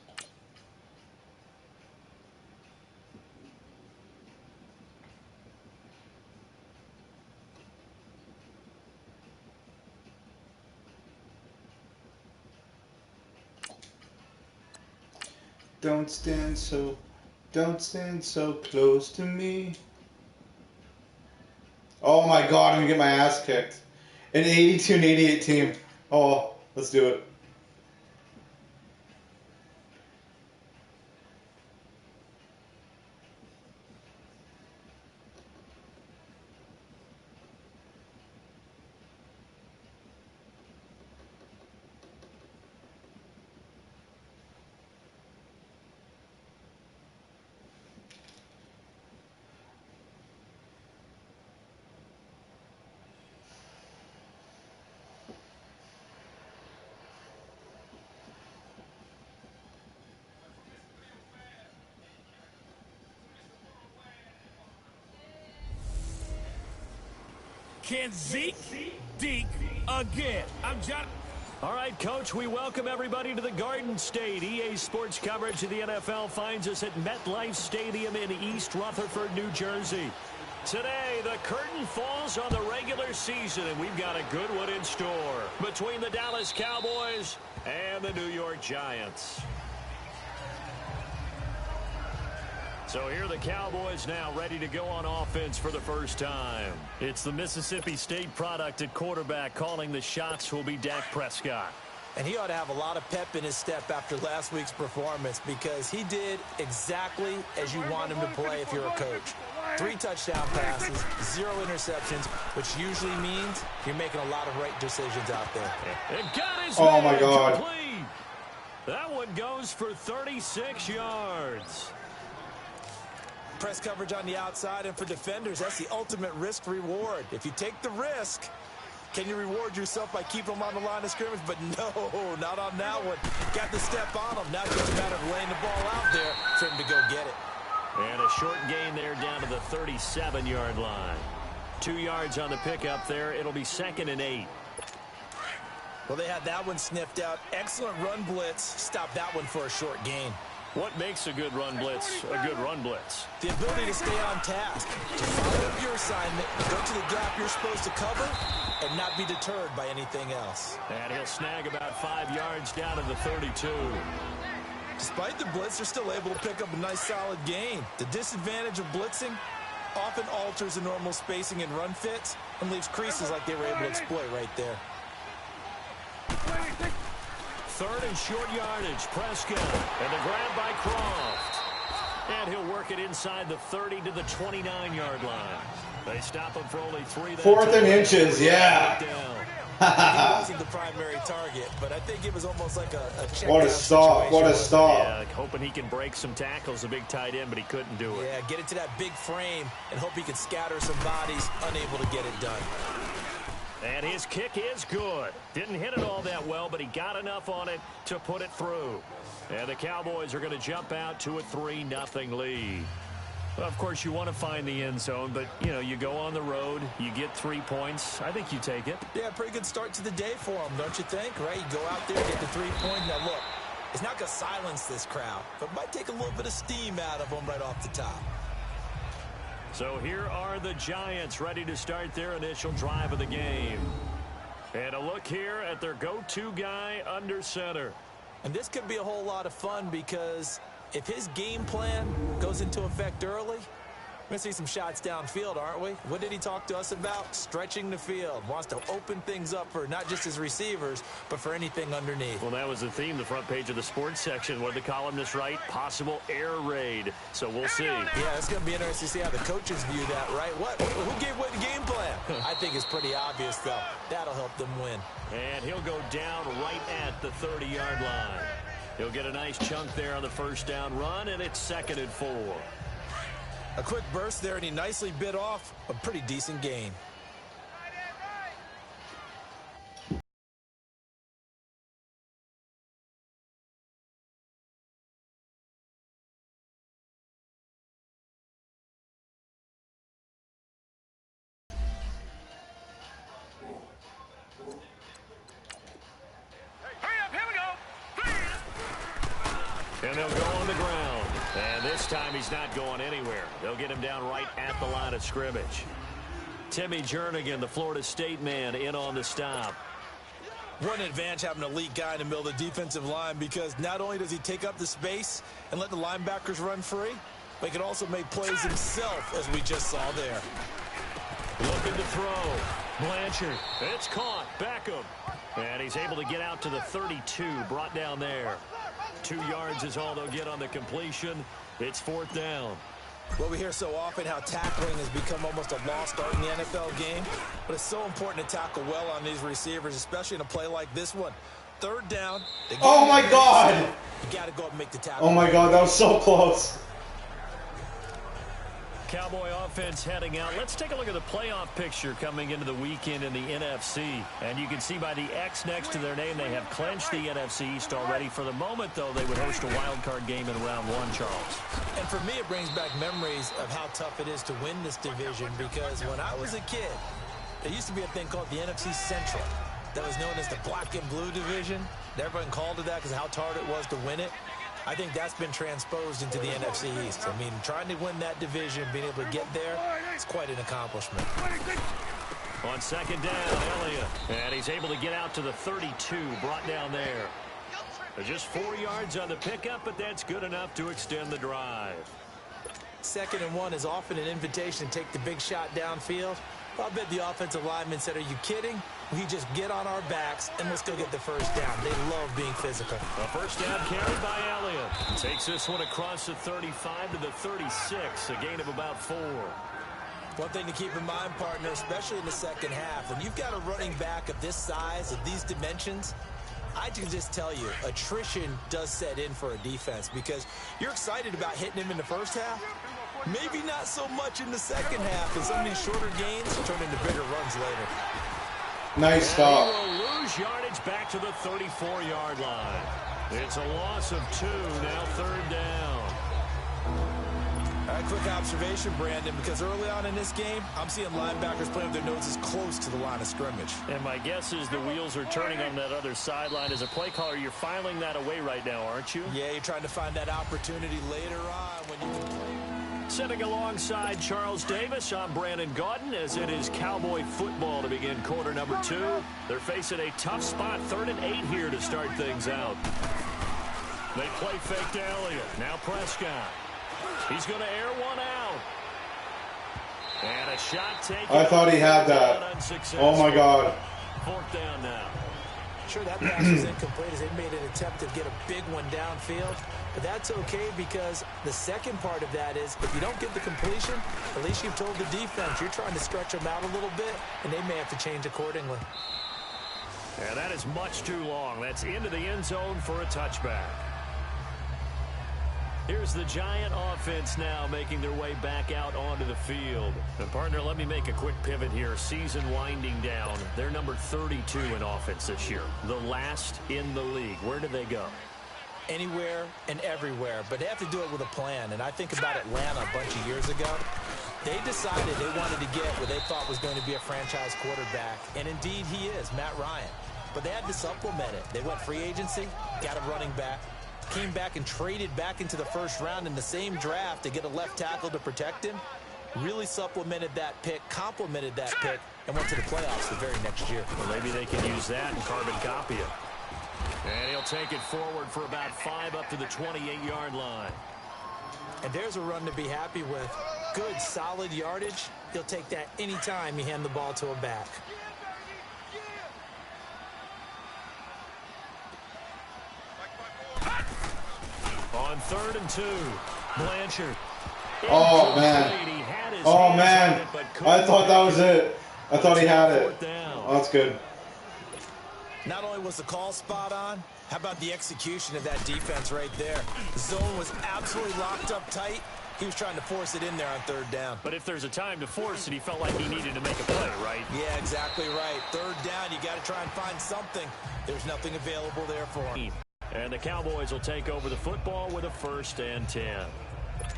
Don't stand so close to me. Oh my god, I'm gonna get my ass kicked. An 82 and 88 team. Oh, let's do it. Can Zeke deke again? I'm John. All right, Coach, we welcome everybody to the Garden State. EA Sports coverage of the NFL finds us at MetLife Stadium in East Rutherford, New Jersey. Today, the curtain falls on the regular season, and we've got a good one in store between the Dallas Cowboys and the New York Giants. So here are the Cowboys now ready to go on offense for the first time. It's the Mississippi State product at quarterback. Calling the shots will be Dak Prescott. And he ought to have a lot of pep in his step after last week's performance because he did exactly as you want him to play if you're a coach. 3 touchdown passes, 0 interceptions, which usually means you're making a lot of right decisions out there. Oh, my God. Complete. That one goes for 36 yards. Press coverage on the outside, and for defenders, that's the ultimate risk-reward. If you take the risk, can you reward yourself by keeping them on the line of scrimmage? But no, not on that one. Got the step on him. Now it's just a matter of laying the ball out there for him to go get it. And a short gain there down to the 37-yard line. 2 yards on the pickup there. It'll be 2nd and 8. Well, they had that one sniffed out. Excellent run blitz. Stop that one for a short gain. What makes a good run blitz a good run blitz? The ability to stay on task, to follow up your assignment, go to the gap you're supposed to cover, and not be deterred by anything else. And he'll snag about 5 yards down to the 32. Despite the blitz, they're still able to pick up a nice solid gain. The disadvantage of blitzing often alters the normal spacing and run fits and leaves creases like they were able to exploit right there. 3rd and short yardage. Prescott. And the grab by Croft. And he'll work it inside the 30 to the 29-yard line. They stop him for only 3. 4th and inches, yeah. He wasn't the primary target, but I think it was almost like a check. What a stop. What a stop. Yeah, hoping he can break some tackles, the big tight end, but he couldn't do it. Yeah, get it to that big frame and hope he can scatter some bodies, unable to get it done. And his kick is good. Didn't hit it all that well, but he got enough on it to put it through. And the Cowboys are going to jump out to a 3-0 lead. Well, of course, you want to find the end zone, but, you know, you go on the road, you get 3 points. I think you take it. Yeah, pretty good start to the day for him, don't you think? Right? You go out there, get the 3 points. Now, look, it's not going to silence this crowd, but it might take a little bit of steam out of them right off the top. So here are the Giants ready to start their initial drive of the game. And a look here at their go-to guy under center. And this could be a whole lot of fun because if his game plan goes into effect early, we're going to see some shots downfield, aren't we? What did he talk to us about? Stretching the field. Wants to open things up for not just his receivers, but for anything underneath. Well, that was the theme, the front page of the sports section. What did the columnist write? Possible air raid. So we'll see. Yeah, it's going to be interesting to see how the coaches view that, right? What? Who gave away the game plan? I think it's pretty obvious, though. That'll help them win. And he'll go down right at the 30-yard line. He'll get a nice chunk there on the first down run, and it's 2nd and 4. A quick burst there, and he nicely bit off a pretty decent gain. And they'll go on the ground. And this time he's not going anywhere. They'll get him down right at the line of scrimmage. Timmy Jernigan, the Florida State man, in on the stop. One advantage having an elite guy in the middle of the defensive line because not only does he take up the space and let the linebackers run free, but he can also make plays himself, as we just saw there. Looking to throw. Blanchard. It's caught. Beckham. And he's able to get out to the 32. Brought down there. 2 yards is all they'll get on the completion. It's 4th down. Well, we hear so often how tackling has become almost a lost art in the NFL game. But it's so important to tackle well on these receivers, especially in a play like this one. 3rd down. Oh, my God. You got to go up and make the tackle. Oh, my God. That was so close. Cowboy offense heading out. Let's take a look at the playoff picture coming into the weekend in the NFC. And you can see by the X next to their name, they have clinched the NFC East already. For the moment, though, they would host a wild card game in round 1, Charles. And for me, it brings back memories of how tough it is to win this division because when I was a kid, there used to be a thing called the NFC Central that was known as the black and blue division. Everyone called it that because of how hard it was to win it. I think that's been transposed into the NFC East. I mean, trying to win that division, being able to get there, it's quite an accomplishment. On 2nd down, Elliott. And he's able to get out to the 32, brought down there. Just 4 yards on the pickup, but that's good enough to extend the drive. 2nd and 1 is often an invitation to take the big shot downfield. I bet the offensive lineman said, are you kidding? We just get on our backs and let's go get the first down. They love being physical. A first down carried by Elliott. Takes this one across the 35 to the 36, a gain of about 4. One thing to keep in mind, partner, especially in the second half, when you've got a running back of this size, of these dimensions, I can just tell you, attrition does set in for a defense because you're excited about hitting him in the first half. Maybe not so much in the second half, and some of these shorter gains turn into bigger runs later. Nice stop. And he will lose yardage back to the 34-yard line. It's a loss of 2, now third down. All right, quick observation, Brandon, because early on in this game, I'm seeing linebackers playing with their noses close to the line of scrimmage. And my guess is the wheels are turning on that other sideline. As a play caller, you're filing that away right now, aren't you? Yeah, you're trying to find that opportunity later on when you can play. Sitting alongside Charles Davis, I'm Brandon Gaudin, as it is Cowboy football to begin quarter number 2. They're facing a tough spot, 3rd and 8 here to start things out. They play fake to Elliott. Now Prescott. He's going to air one out. And a shot taken. I thought he had that. Oh, my God. 4th down now. Sure, that pass was incomplete as they made an attempt to get a big one downfield. But that's okay because the second part of that is if you don't get the completion, at least you've told the defense you're trying to stretch them out a little bit, and they may have to change accordingly. Yeah, that is much too long. That's into the end zone for a touchback. Here's the Giant offense now making their way back out onto the field. And, partner, let me make a quick pivot here. Season winding down. They're number 32 in offense this year. The last in the league. Where do they go? Anywhere and everywhere. But they have to do it with a plan. And I think about Atlanta a bunch of years ago. They decided they wanted to get what they thought was going to be a franchise quarterback. And, indeed, he is, Matt Ryan. But they had to supplement it. They went free agency, got a running back. Came back and traded back into the first round in the same draft to get a left tackle to protect him. Really supplemented that pick, complemented that pick, and went to the playoffs the very next year. Well, maybe they can use that and carbon copy it. And he'll take it forward for about 5 up to the 28-yard line. And there's a run to be happy with. Good, solid yardage. He'll take that anytime you hand the ball to a back. On 3rd and 2, Blanchard. Oh, man. Oh, man. I thought that was it. I thought he had it. Oh, that's good. Not only was the call spot on, how about the execution of that defense right there? The zone was absolutely locked up tight. He was trying to force it in there on 3rd down. But if there's a time to force it, he felt like he needed to make a play, right? Yeah, exactly right. 3rd down, you got to try and find something. There's nothing available there for him. And the Cowboys will take over the football with a 1st and 10.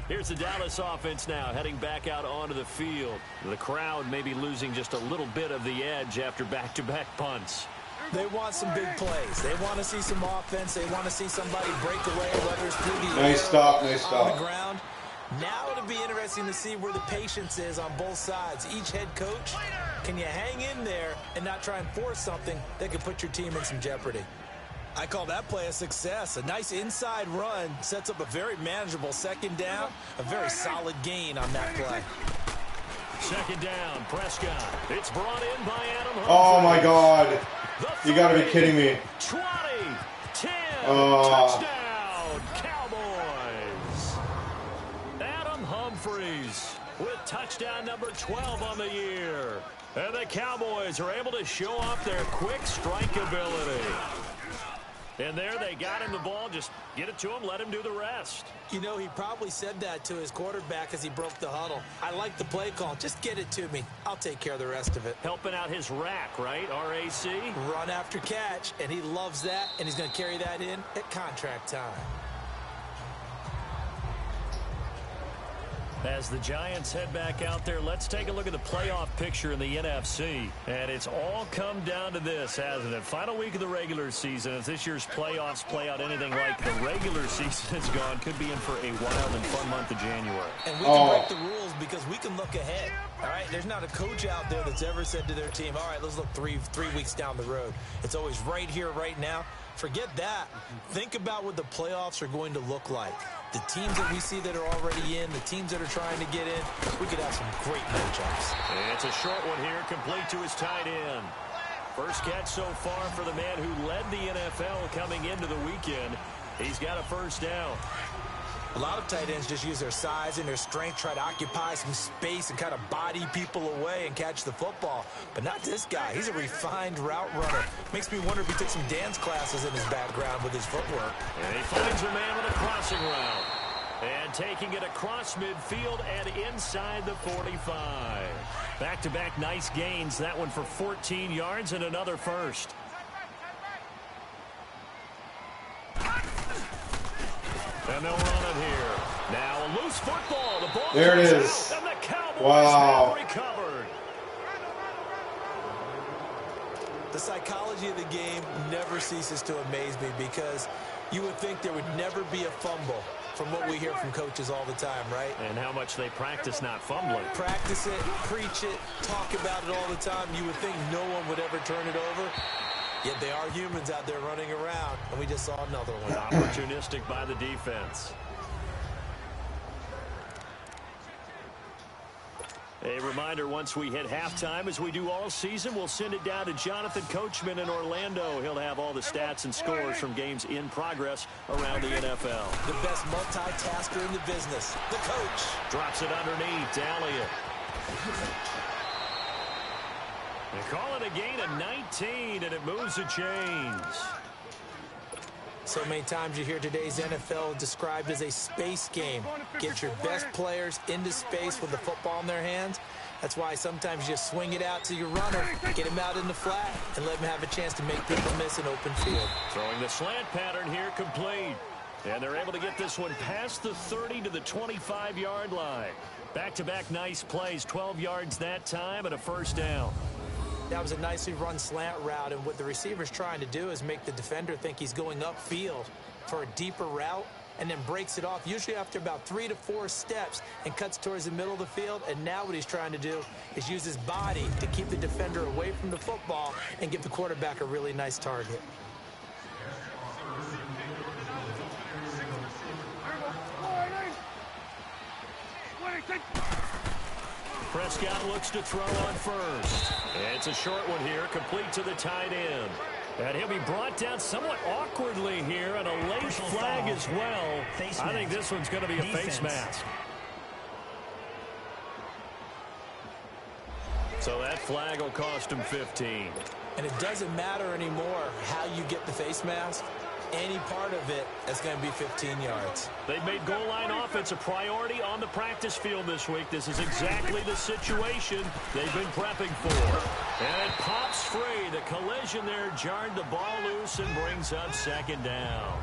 Here's the Dallas offense now heading back out onto the field. The crowd may be losing just a little bit of the edge after back-to-back punts. They want some big plays. They want to see some offense. They want to see somebody break away, whether it's through the nice stop, nice stop. On the ground. Now it'll be interesting to see where the patience is on both sides. Each head coach, can you hang in there and not try and force something that could put your team in some jeopardy? I call that play a success. A nice inside run sets up a very manageable 2nd down. A very solid gain on that play. 2nd down, Prescott. It's brought in by Adam Humphrey. Oh, my God. You got to be kidding me. 20, 10, touchdown, Cowboys. Adam Humphries with touchdown number 12 on the year. And the Cowboys are able to show off their quick strike ability. And there they got him the ball. Just get it to him, let him do the rest. You know, he probably said that to his quarterback as he broke the huddle. I like the play call. Just get it to me. I'll take care of the rest of it. Helping out his rack, right? RAC? Run after catch, and he loves that, and he's going to carry that in at contract time. As the Giants head back out there, let's take a look at the playoff picture in the NFC. And it's all come down to this, hasn't it? Final week of the regular season. As this year's playoffs play out anything like the regular season has gone, could be in for a wild and fun month of January. And we can break the rules because we can look ahead. All right, there's not a coach out there that's ever said to their team, all right, let's look three weeks down the road. It's always right here, right now. Forget that. Think about what the playoffs are going to look like. The teams that we see that are already in, the teams that are trying to get in, we could have some great matchups. It's a short one here, complete to his tight end. First catch so far for the man who led the NFL coming into the weekend. He's got a first down. A lot of tight ends just use their size and their strength, try to occupy some space and kind of body people away and catch the football. But not this guy. He's a refined route runner. Makes me wonder if he took some dance classes in his background with his footwork. And he finds a man with a crossing route. And taking it across midfield and inside the 45. Back-to-back nice gains. That one for 14 yards and another first. And they'll run it here. Now a loose football. The ball there it is. Out, and the Cowboys wow. have recovered. The psychology of the game never ceases to amaze me because you would think there would never be a fumble from what we hear from coaches all the time, right? And how much they practice not fumbling. Practice it, preach it, talk about it all the time. You would think no one would ever turn it over. Yet they are humans out there running around, and we just saw another one. Opportunistic by the defense. A reminder, once we hit halftime, as we do all season, we'll send it down to Jonathan Coachman in Orlando. He'll have all the stats and scores from games in progress around the NFL. The best multitasker in the business, the coach. Drops it underneath to Elliott. They call it a gain of 19, and it moves the chains. So many times you hear today's NFL described as a space game. Get your best players into space with the football in their hands. That's why sometimes you just swing it out to your runner, get him out in the flat, and let him have a chance to make people miss an open field. Throwing the slant pattern here complete. And they're able to get this one past the 30 to the 25-yard line. Back-to-back nice plays, 12 yards that time, and a first down. That was a nicely run slant route, and what the receiver's trying to do is make the defender think he's going upfield for a deeper route, and then breaks it off, usually after about 3 to 4 steps, and cuts towards the middle of the field. And now what he's trying to do is use his body to keep the defender away from the football and give the quarterback a really nice target. Prescott looks to throw on first. It's a short one here, complete to the tight end. And he'll be brought down somewhat awkwardly here, and a late flag as well. I think this one's going to be a face mask. So that flag will cost him 15. And it doesn't matter anymore how you get the face mask. Any part of it is going to be 15 yards. They've made goal line offense a priority on the practice field this week. This is exactly the situation they've been prepping for. And it pops free. The collision there jarred the ball loose and brings up second down.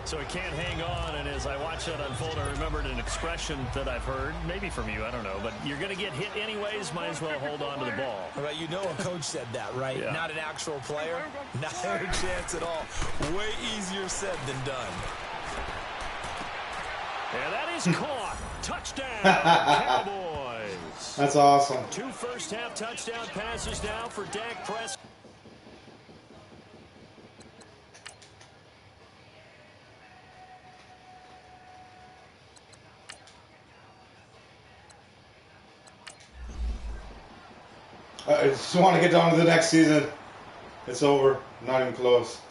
So he can't hang on, and as I watch that unfold, I remembered an expression that I've heard, maybe from you, I don't know, but you're going to get hit anyways, might as well hold on to the ball. Well, you know a coach said that, right? Yeah. Not an actual player. Not a chance at all. Way easier said than done. And that is caught. Touchdown, Cowboys. That's awesome. 2 first-half touchdown passes now for Dak Prescott. I just want to get down to the next season. It's over. Not even close.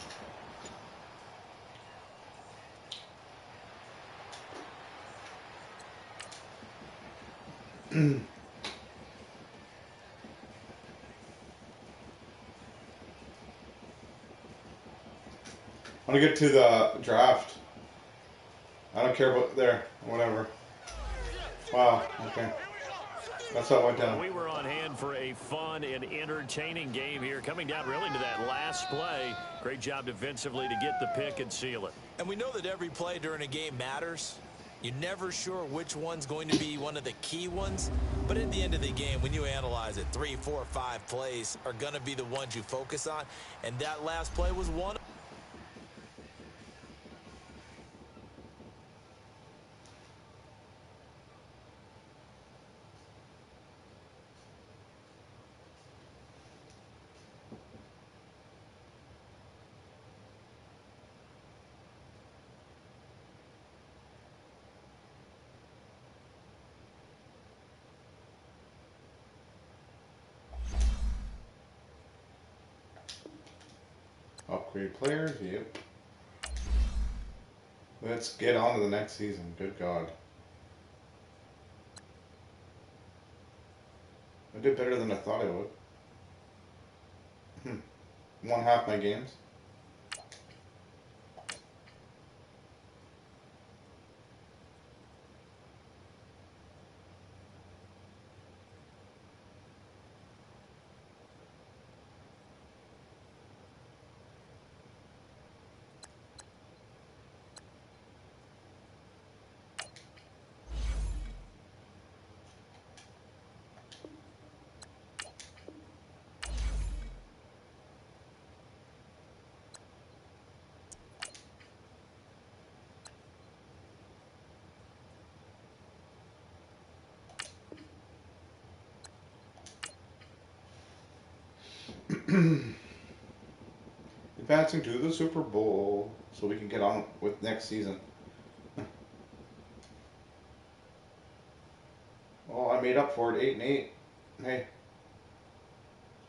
I want to get to the draft. I don't care about there. Whatever. Wow. Okay. That's how it went down. We were on hand for a fun and entertaining game here, coming down really to that last play. Great job defensively to get the pick and seal it. And we know that every play during a game matters. You're never sure which one's going to be one of the key ones. But at the end of the game, when you analyze it, 3, 4, 5 plays are going to be the ones you focus on. And that last play was one. Upgrade players, yep. Let's get on to the next season. Good God. I did better than I thought I would. Won half my games. Advancing to the Super Bowl so we can get on with next season. Oh, I made up for it, 8-8. Hey,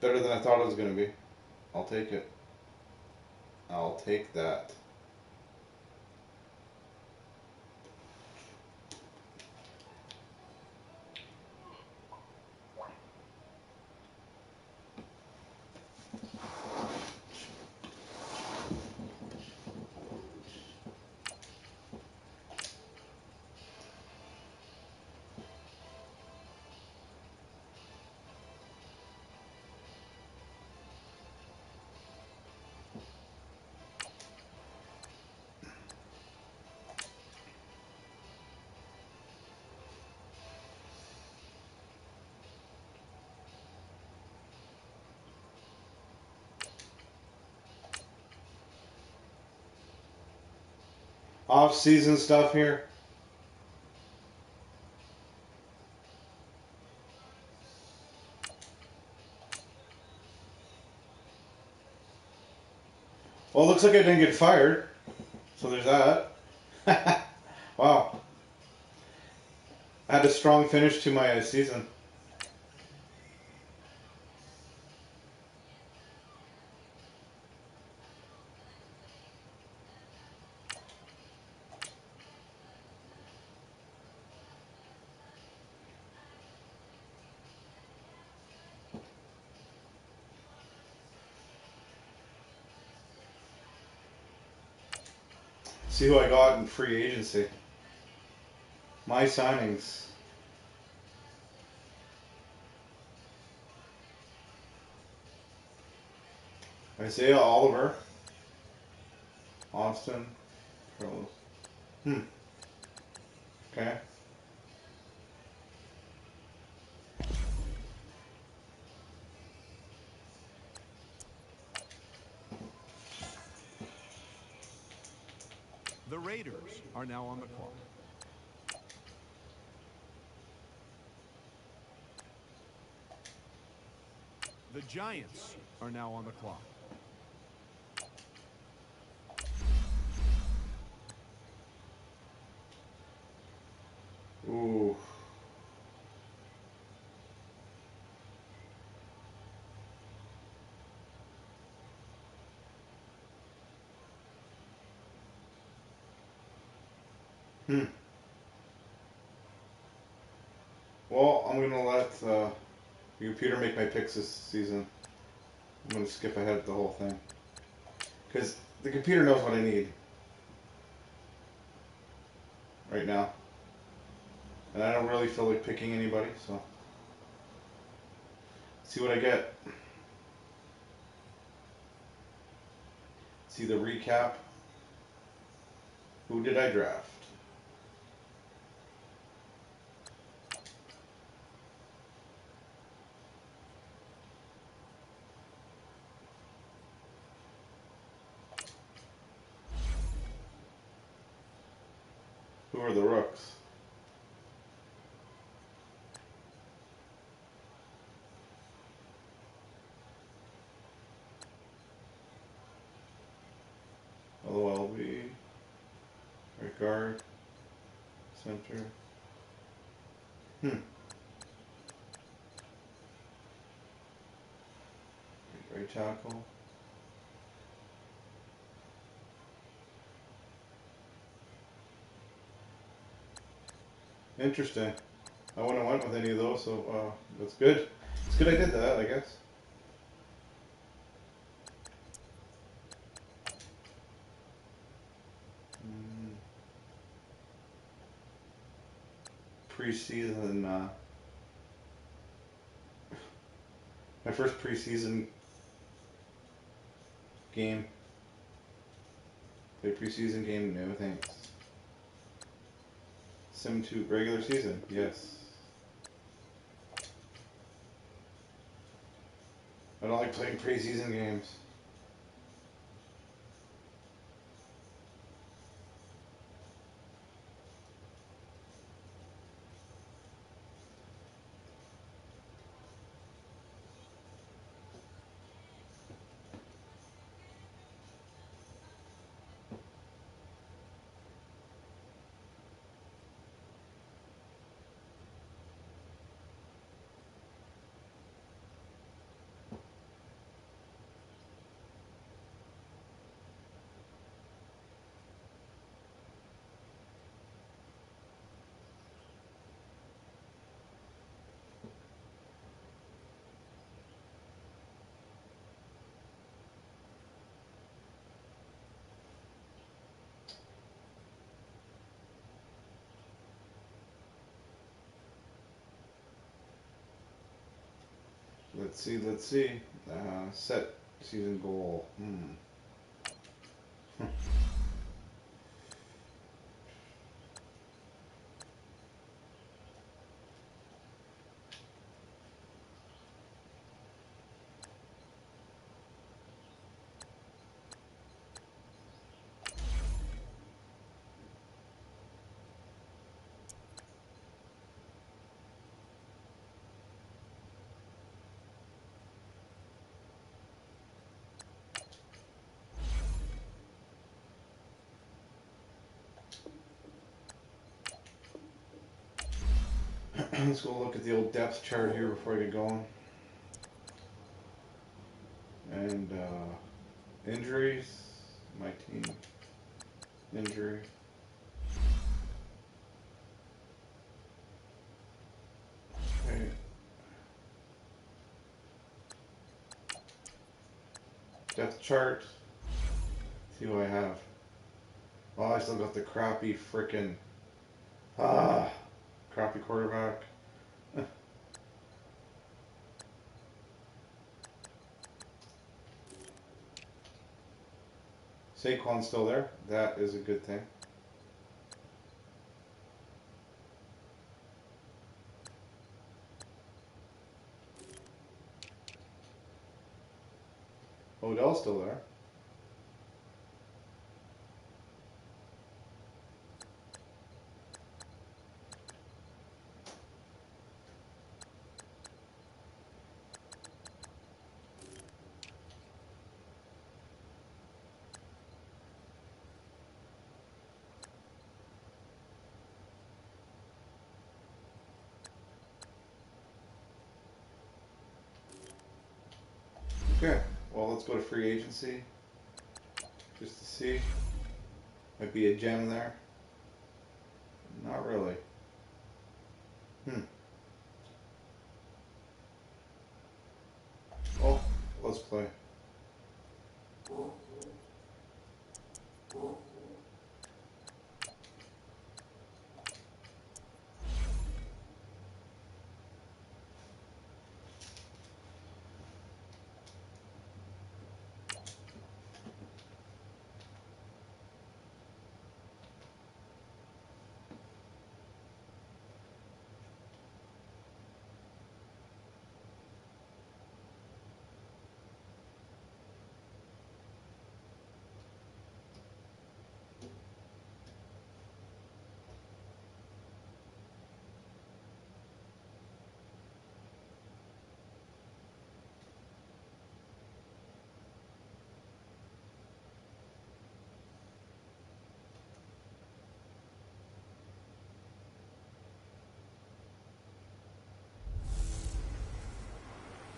better than I thought it was going to be. I'll take it. I'll take that. Off-season stuff here. Well, it looks like I didn't get fired, so there's that. Wow. I had a strong finish to my season. See who I got in free agency. My signings. Isaiah Oliver. Austin. Pros. Okay. The Raiders are now on the clock. The Giants are now on the clock. Ooh. Well, I'm gonna let the computer make my picks this season. I'm gonna skip ahead the whole thing because the computer knows what I need right now, and I don't really feel like picking anybody. So, see what I get. See the recap. Who did I draft? Who are the rooks? LOLB, right guard, center. Right tackle. Interesting. I wouldn't have went with any of those, so that's good. It's good I did that, I guess. Preseason, my first preseason game. Play preseason game? No thanks. Sim 2 regular season? Yes. I don't like playing preseason games. Let's see. Set season goal. Let's go look at the old depth chart here before I get going. And injuries. My team. Injury. Okay. Depth chart. See who I have. Oh, I still got the crappy frickin' crappy quarterback. Saquon's still there. That is a good thing. Odell's still there. Okay, well, let's go to free agency just to see. Might be a gem there. Not really. Oh, let's play.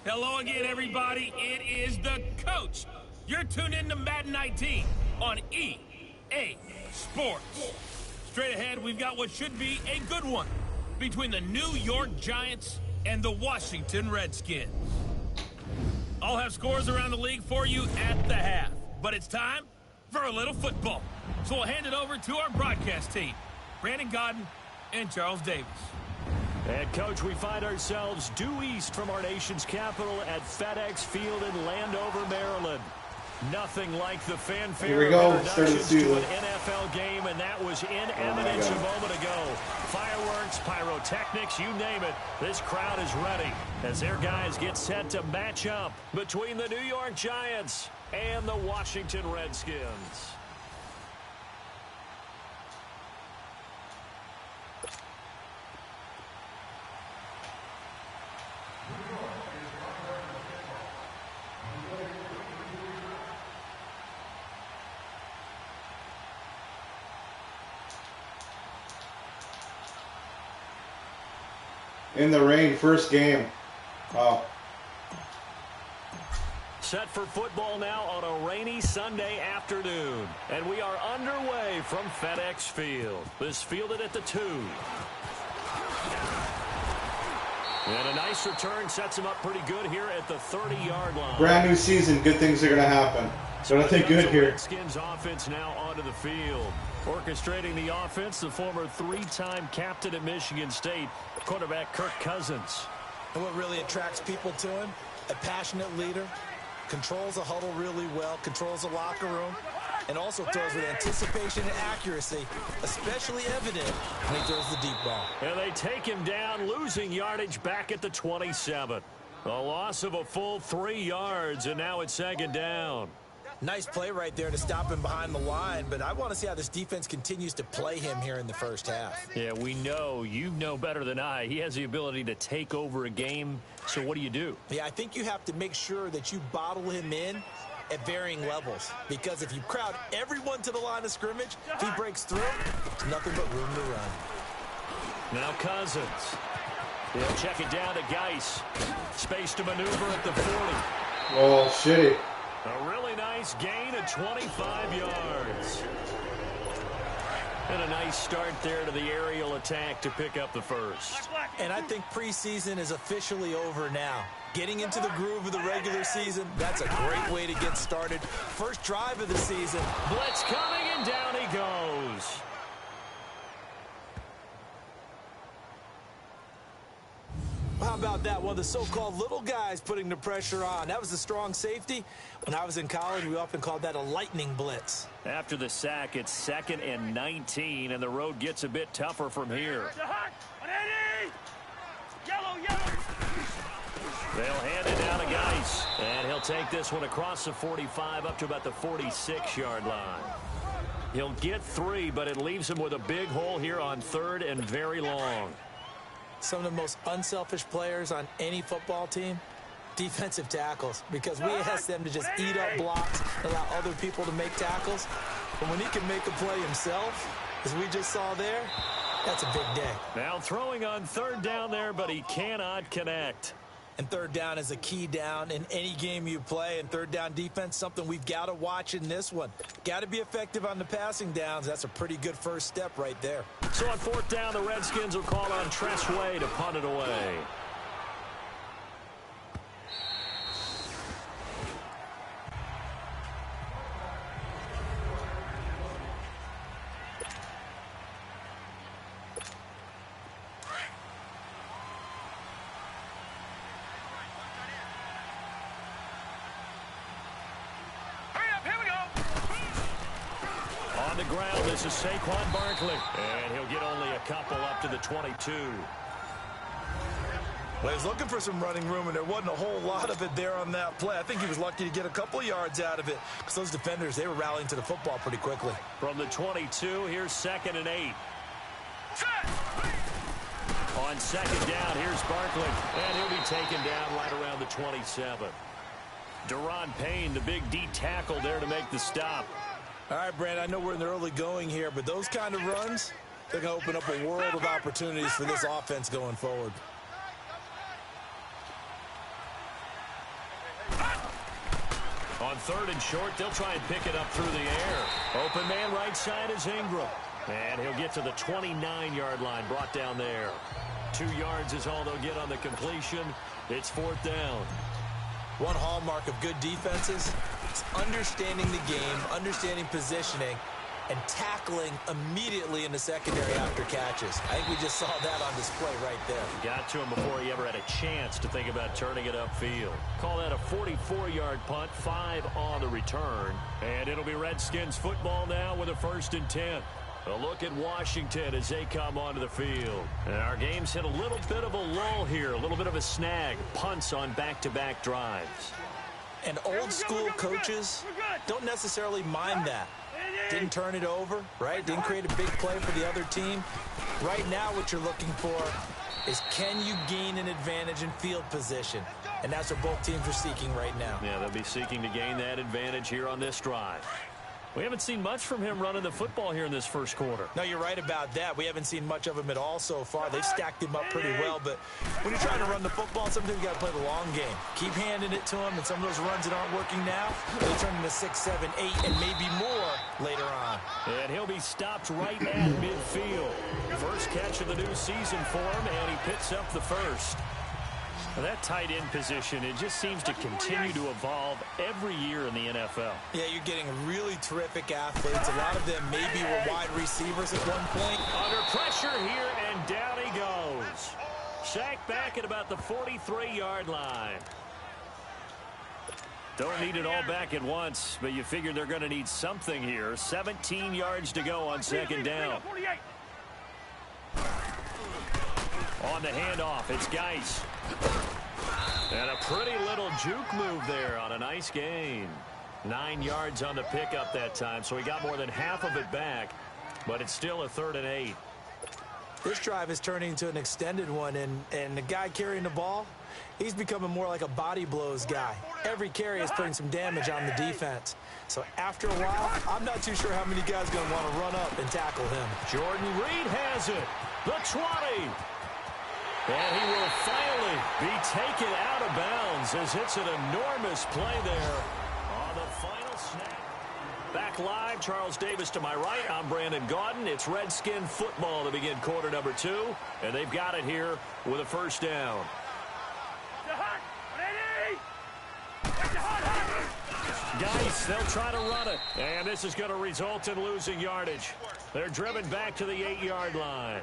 Hello again, everybody. It is the coach. You're tuned in to Madden 19 on EA Sports. Straight ahead, we've got what should be a good one between the New York Giants and the Washington Redskins. I'll have scores around the league for you at the half, but it's time for a little football. So we'll hand it over to our broadcast team, Brandon Godden and Charles Davis. And, Coach, we find ourselves due east from our nation's capital at FedEx Field in Landover, Maryland. Nothing like the fanfare Here we go. of Start of the introductions to season. an NFL game, and that was in evidence a moment ago. Fireworks, pyrotechnics, you name it. This crowd is ready as their guys get set to match up between the New York Giants and the Washington Redskins. In the rain, first game. Wow. Set for football now on a rainy Sunday afternoon. And we are underway from FedEx Field. This fielded at the 2. And a nice return sets him up pretty good here at the 30-yard line. Brand new season. Good things are going to happen. So I think good here. Redskins offense now onto the field. Orchestrating the offense, the former 3-time captain at Michigan State, quarterback Kirk Cousins. And what really attracts people to him, a passionate leader, controls the huddle really well, controls the locker room, and also throws with anticipation and accuracy, especially evident when he throws the deep ball. And they take him down, losing yardage back at the 27. A loss of a full 3 yards, and now it's second down. Nice play right there to stop him behind the line, but I want to see how this defense continues to play him here in the first half. Yeah, we know. You know better than I. He has the ability to take over a game, so what do? Yeah, I think you have to make sure that you bottle him in at varying levels, because if you crowd everyone to the line of scrimmage, if he breaks through, there's nothing but room to run. Now Cousins. He'll check it down to Geis. Space to maneuver at the 40. Oh, shitty. A really nice gain of 25 yards. And a nice start there to the aerial attack to pick up the first. And I think preseason is officially over now. Getting into the groove of the regular season, that's a great way to get started. First drive of the season. Blitz coming, and down he goes. How about that? One of the so-called little guys putting the pressure on. That was a strong safety. When I was in college, we often called that a lightning blitz. After the sack, it's 2nd and 19, and the road gets a bit tougher from here. They'll hand it down to Geis, and he'll take this one across the 45 up to about the 46-yard line. He'll get 3, but it leaves him with a big hole here on 3rd and very long. Some of the most unselfish players on any football team, defensive tackles, because we ask them to just eat up blocks, allow other people to make tackles. But when he can make a play himself, as we just saw there, that's a big day. Now throwing on 3rd down there, but he cannot connect. And 3rd down is a key down in any game you play. And 3rd down defense, something we've got to watch in this one. Got to be effective on the passing downs. That's a pretty good first step right there. So on 4th down, the Redskins will call on Tress Way to punt it away. The ground, this is Saquon Barkley, and he'll get only a couple up to the 22. Well, he's looking for some running room, and there wasn't a whole lot of it there on that play. I think he was lucky to get a couple yards out of it, because those defenders, they were rallying to the football pretty quickly. From the 22, here's 2nd and 8. On 2nd down, here's Barkley, and he'll be taken down right around the 27. Deron Payne, the big D tackle there to make the stop. All right, Brand, I know we're in the early going here, but those kind of runs, they're going to open up a world of opportunities for this offense going forward. On 3rd and short, they'll try and pick it up through the air. Open man right side is Ingram. And he'll get to the 29-yard line, brought down there. 2 yards is all they'll get on the completion. It's 4th down. One hallmark of good defenses is understanding the game, understanding positioning, and tackling immediately in the secondary after catches. I think we just saw that on display right there. Got to him before he ever had a chance to think about turning it upfield. Call that a 44-yard punt, 5 on the return. And it'll be Redskins football now with a 1st and 10. A look at Washington as they come onto the field. And our game's hit a little bit of a lull here, a little bit of a snag. Punts on back-to-back drives. And old-school coaches don't necessarily mind that. Didn't turn it over, right? Didn't create a big play for the other team. Right now what you're looking for is, can you gain an advantage in field position? And that's what both teams are seeking right now. Yeah, they'll be seeking to gain that advantage here on this drive. We haven't seen much from him running the football here in this first quarter. No, you're right about that. We haven't seen much of him at all so far. They've stacked him up pretty well, but when you're trying to run the football, sometimes you got to play the long game. Keep handing it to him, and some of those runs that aren't working now, they turn into 6, 7, 8, and maybe more later on. And he'll be stopped right at midfield. First catch of the new season for him, and he picks up the first. Well, that tight end position, it just seems to continue to evolve every year in the NFL. Yeah, you're getting really terrific athletes. A lot of them maybe were wide receivers at one point. Under pressure here, and down he goes. Sacked back at about the 43-yard line. Don't need it all back at once, but you figure they're going to need something here. 17 yards to go on 2nd down. On the handoff, it's Geis. And a pretty little juke move there on a nice gain. 9 yards on the pickup that time, so he got more than half of it back, but it's still a 3rd and 8. This drive is turning into an extended one, and the guy carrying the ball, he's becoming more like a body blows guy. Every carry is putting some damage on the defense. So after a while, I'm not too sure how many guys are going to want to run up and tackle him. Jordan Reed has it. The 20. And he will finally be taken out of bounds as it's an enormous play there on the final snap. Back live, Charles Davis to my right. I'm Brandon Gaudin. It's Redskin football to begin quarter number 2. And they've got it here with a 1st down. Geis, they'll try to run it. And this is going to result in losing yardage. They're driven back to the 8-yard line.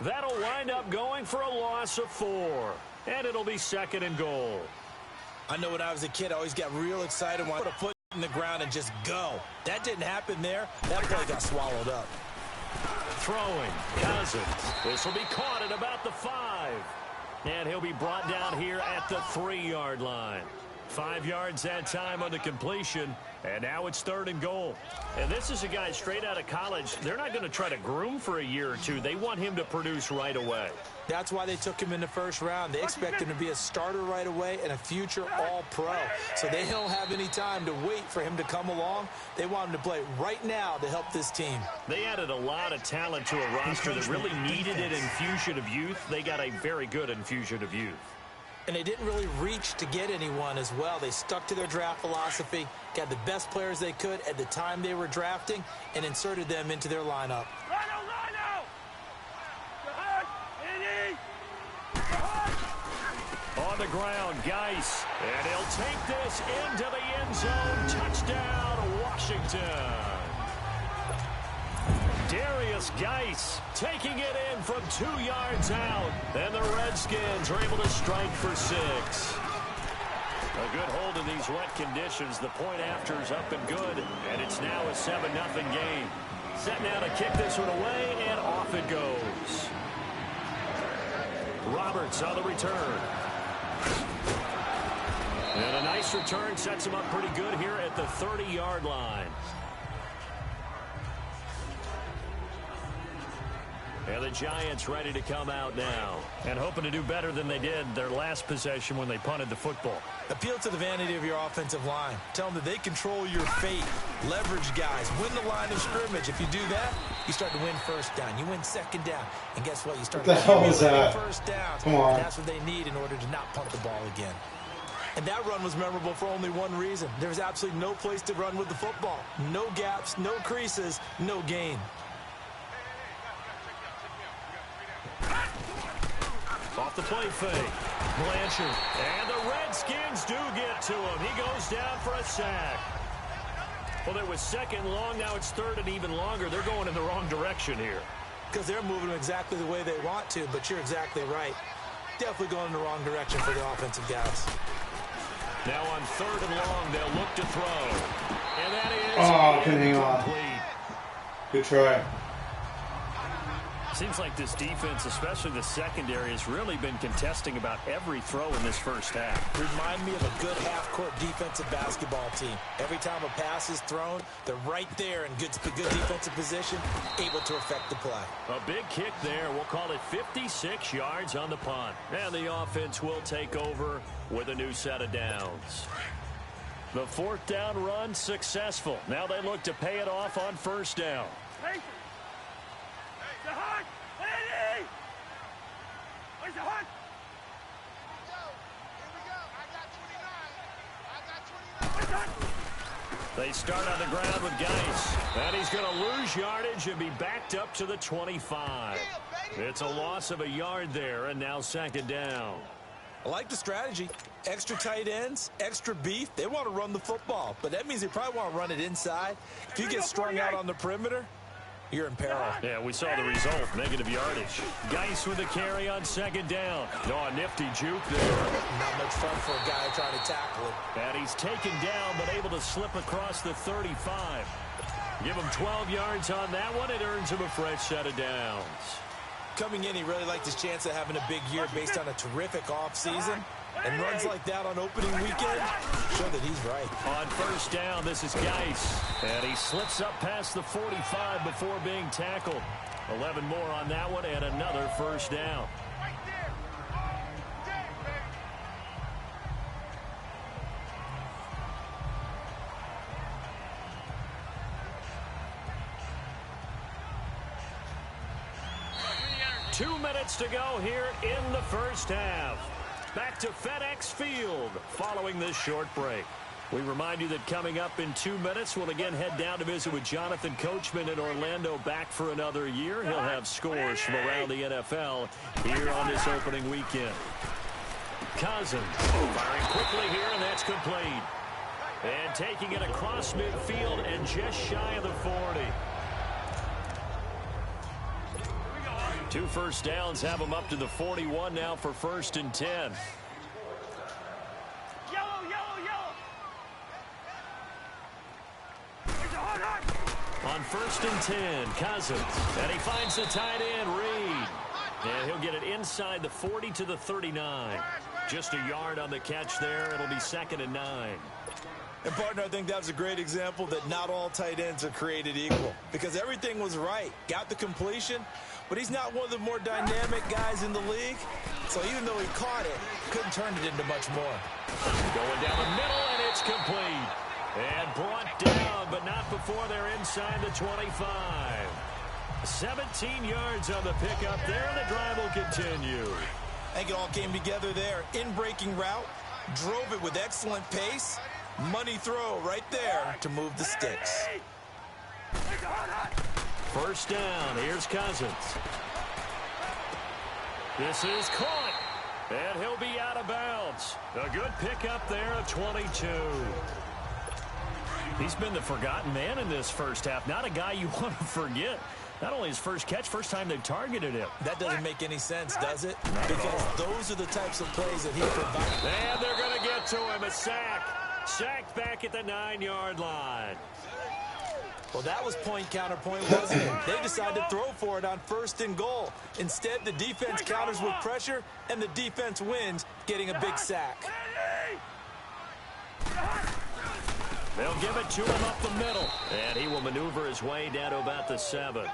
That'll wind up going for a loss of 4. And it'll be 2nd and goal. I know when I was a kid, I always got real excited when I put a foot in the ground and just go. That didn't happen there. That play got swallowed up. Throwing, Cousins. This will be caught at about the 5. And he'll be brought down here at the 3-yard line. 5 yards that time on the completion, and now it's 3rd and goal. And this is a guy straight out of college. They're not going to try to groom for a year or two. They want him to produce right away. That's why they took him in the 1st round. They expect him to be a starter right away and a future all-pro. So they don't have any time to wait for him to come along. They want him to play right now to help this team. They added a lot of talent to a roster that really needed an infusion of youth. They got a very good infusion of youth. And they didn't really reach to get anyone as well. They stuck to their draft philosophy, got the best players they could at the time they were drafting, and inserted them into their lineup. On the ground, Geis, and he'll take this into the end zone. Touchdown, Washington. Darius Geis taking it in from 2 yards out, and the Redskins are able to strike for 6. A good hold in these wet conditions. The point after is up and good, and it's now a 7-0 game. Set now to kick this one away, and off it goes. Roberts on the return. And a nice return sets him up pretty good here at the 30-yard line. And the Giants ready to come out now and hoping to do better than they did their last possession when they punted the football. Appeal to the vanity of your offensive line. Tell them that they control your fate. Leverage guys. Win the line of scrimmage. If you do that, you start to win 1st down. You win 2nd down. And guess what? You start to win 1st down. Come on. And that's what they need in order to not punt the ball again. And that run was memorable for only one reason. There was absolutely no place to run with the football. No gaps, no creases, no gain. Off the play fake. Blanchard. And the Redskins do get to him. He goes down for a sack. Well, it was second long. Now it's third and even longer. They're going in the wrong direction here. Because they're moving exactly the way they want to, but you're exactly right. Definitely going in the wrong direction for the offensive guys. Now on third and long, they'll look to throw. And that is couldn't hang on. Good try. Seems like this defense, especially the secondary, has really been contesting about every throw in this first half. Remind me of a good half-court defensive basketball team. Every time a pass is thrown, they're right there in good defensive position, able to affect the play. A big kick there. We'll call it 56 yards on the punt. And the offense will take over with a new set of downs. The fourth down run successful. Now they look to pay it off on first down. They start on the ground with Geis. And he's going to lose yardage and be backed up to the 25. It's a loss of a yard there, and now second down. I like the strategy. Extra tight ends, extra beef. They want to run the football, but that means they probably want to run it inside. If you get strung out on the perimeter, you're in peril. Yeah, we saw the result. Negative yardage. Geis with the carry on second down. No, a nifty juke there. Not much fun for a guy trying to tackle it. And he's taken down, but able to slip across the 35. Give him 12 yards on that one. It earns him a fresh set of downs. Coming in, he really liked his chance of having a big year based on a terrific offseason. And runs like that on opening weekend show that he's right. On first down, this is Geis. And he slips up past the 45 before being tackled. 11 more on that one and another first down. Two minutes to go here in the first half. Back to FedEx Field following this short break. We remind you that coming up in 2 minutes, we'll again head down to visit with Jonathan Coachman in Orlando, back for another year. He'll have scores from around the NFL here on this opening weekend. Cousins firing quickly here, and that's complete. And taking it across midfield and just shy of the 40. 2 first downs have them up to the 41 now for 1st and 10. On 1st and 10, Cousins. And he finds the tight end, Reed. And he'll get it inside the 40 to the 39. Just a yard on the catch there. It'll be 2nd and 9. And, partner, I think that was a great example that not all tight ends are created equal. Because everything was right. Got the completion, but he's not one of the more dynamic guys in the league. So even though he caught it, couldn't turn it into much more. Going down the middle, and it's complete. And brought down, but not before they're inside the 25. 17 yards on the pickup there, and the drive will continue. I think it all came together there. In-breaking route, drove it with excellent pace. Money throw right there to move the sticks. First down, here's Cousins. This is caught, and he'll be out of bounds. A good pickup there at 22. He's been the forgotten man in this first half. Not a guy you want to forget. Not only his first catch, first time they've targeted him. That doesn't make any sense, does it? Because those are the types of plays that he provides. And they're going to get to him. A sack. Sacked back at the 9-yard line. Well, that was point counterpoint, wasn't it? They decided to throw for it on 1st and goal. Instead, the defense counters with pressure, and the defense wins, getting a big sack. They'll give it to him up the middle. And he will maneuver his way down to about the 7.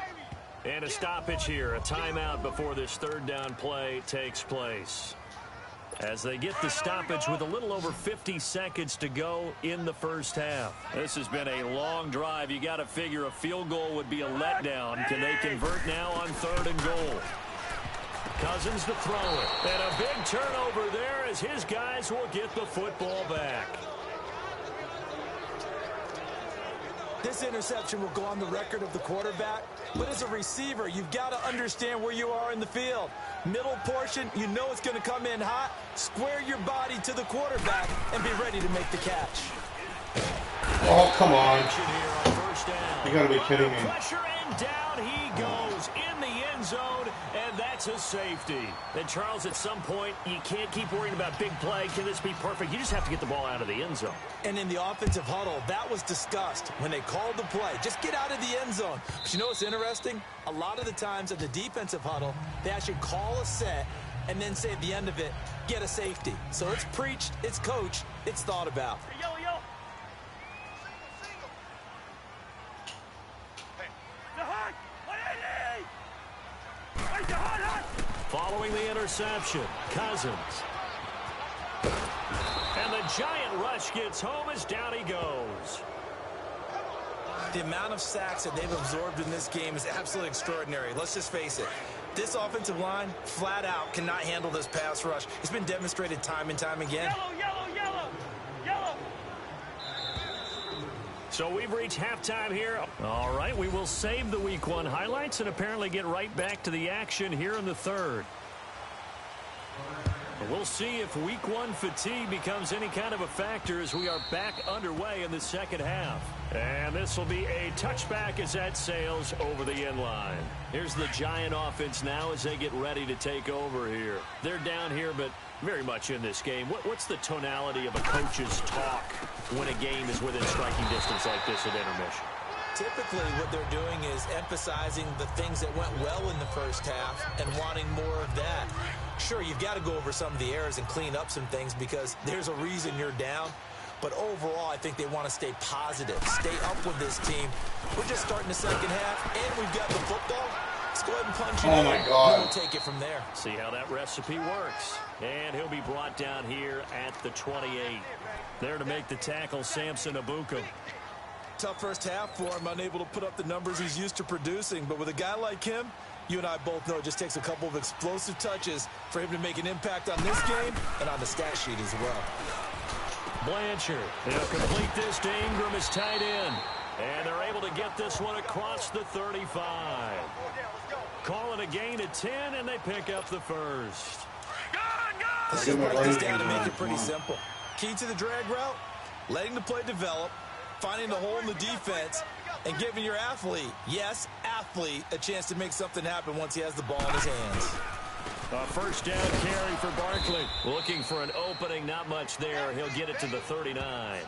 And a stoppage here, a timeout before this 3rd down play takes place. As they get the stoppage with a little over 50 seconds to go in the first half. This has been a long drive. You got to figure a field goal would be a letdown. Can they convert now on 3rd and goal? Cousins to throw it. And a big turnover there as his guys will get the football back. This interception will go on the record of the quarterback, but as a receiver, you've got to understand where you are in the field. Middle portion, you know it's going to come in hot. Square your body to the quarterback and be ready to make the catch. Oh, come on. You got to be kidding me. Pressure and down he goes in the end zone, and that's a safety. And Charles, at some point, you can't keep worrying about big play. Can this be perfect? You just have to get the ball out of the end zone. And in the offensive huddle, that was discussed when they called the play. Just get out of the end zone. But you know what's interesting? A lot of the times in the defensive huddle, they actually call a set and then say at the end of it, get a safety. So it's preached, it's coached, it's thought about. Following the interception, Cousins. And the giant rush gets home as down he goes. The amount of sacks that they've absorbed in this game is absolutely extraordinary. Let's just face it. This offensive line, flat out, cannot handle this pass rush. It's been demonstrated time and time again. So we've reached halftime here. All right, we will save the Week 1 highlights and apparently get right back to the action here in the third. But we'll see if Week 1 fatigue becomes any kind of a factor as we are back underway in the second half. And this will be a touchback as that sails over the end line. Here's the Giant offense now as they get ready to take over here. They're down here, but very much in this game. What's the tonality of a coach's talk when a game is within striking distance like this at intermission? Typically, what they're doing is emphasizing the things that went well in the first half and wanting more of that. Sure, you've got to go over some of the errors and clean up some things because there's a reason you're down. But overall, I think they want to stay positive, stay up with this team. We're just starting the second half, and we've got the football. Let's go ahead and punch it in. Oh, my God. We'll take it from there. See how that recipe works. And he'll be brought down here at the 28. There to make the tackle, Samson Abuka. Tough first half for him, unable to put up the numbers he's used to producing. But with a guy like him, you and I both know it just takes a couple of explosive touches for him to make an impact on this game and on the stat sheet as well. Blanchard, they'll complete this to Ingram as tight end. And they're able to get this one across the 35. Calling a gain of 10, and they pick up the first. Let's just break this down and make it pretty simple. Key to the drag route, letting the play develop, finding the hole in the defense, and giving your athlete, yes, athlete, a chance to make something happen once he has the ball in his hands. A first down carry for Barkley. Looking for an opening, not much there. He'll get it to the 39.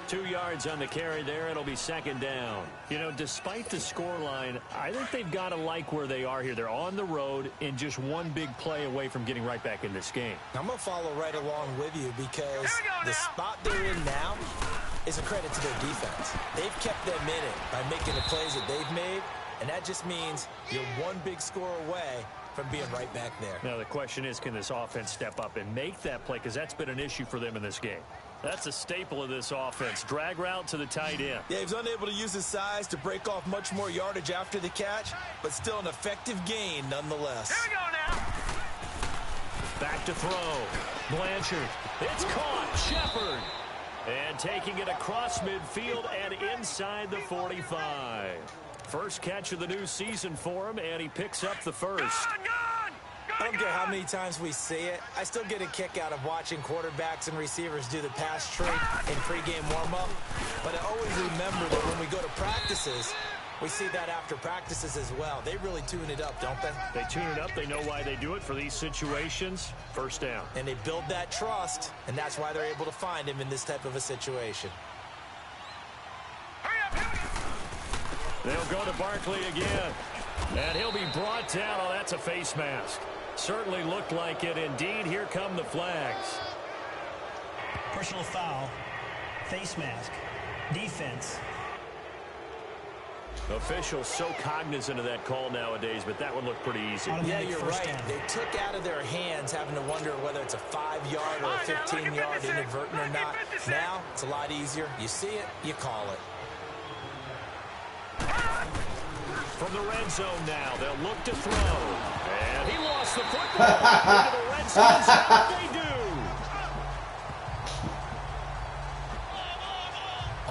2 yards on the carry there. It'll be second down. You know, despite the scoreline, I think they've got to like where they are here. They're on the road and just one big play away from getting right back in this game. I'm going to follow right along with you because the spot they're in now is a credit to their defense. They've kept them in it by making the plays that they've made, and that just means you're one big score away from being right back there. Now, the question is, can this offense step up and make that play? Because that's been an issue for them in this game. That's a staple of this offense. Drag route to the tight end. Yeah, he's unable to use his size to break off much more yardage after the catch, but still an effective gain nonetheless. Here we go now. Back to throw. Blanchard. It's caught. Shepard. And taking it across midfield and inside the 45. First catch of the new season for him, and he picks up the first. I don't care how many times we see it. I still get a kick out of watching quarterbacks and receivers do the pass trick in pregame warm-up. But I always remember that when we go to practices, we see that after practices as well. They really tune it up, don't they? They tune it up. They know why they do it for these situations. First down. And they build that trust, and that's why they're able to find him in this type of a situation. They'll go to Barkley again. And he'll be brought down. Oh, that's a face mask. Certainly looked like it. Indeed, here come the flags. Personal foul, face mask, defense. Officials so cognizant of that call nowadays, but that one looked pretty easy. Yeah, you're right. They took out of their hands having to wonder whether it's a 5-yard or a 15-yard inadvertent or not. Now, it's a lot easier. You see it, you call it. From the red zone now, they'll look to throw. And he lost the football into the red zone. What they do.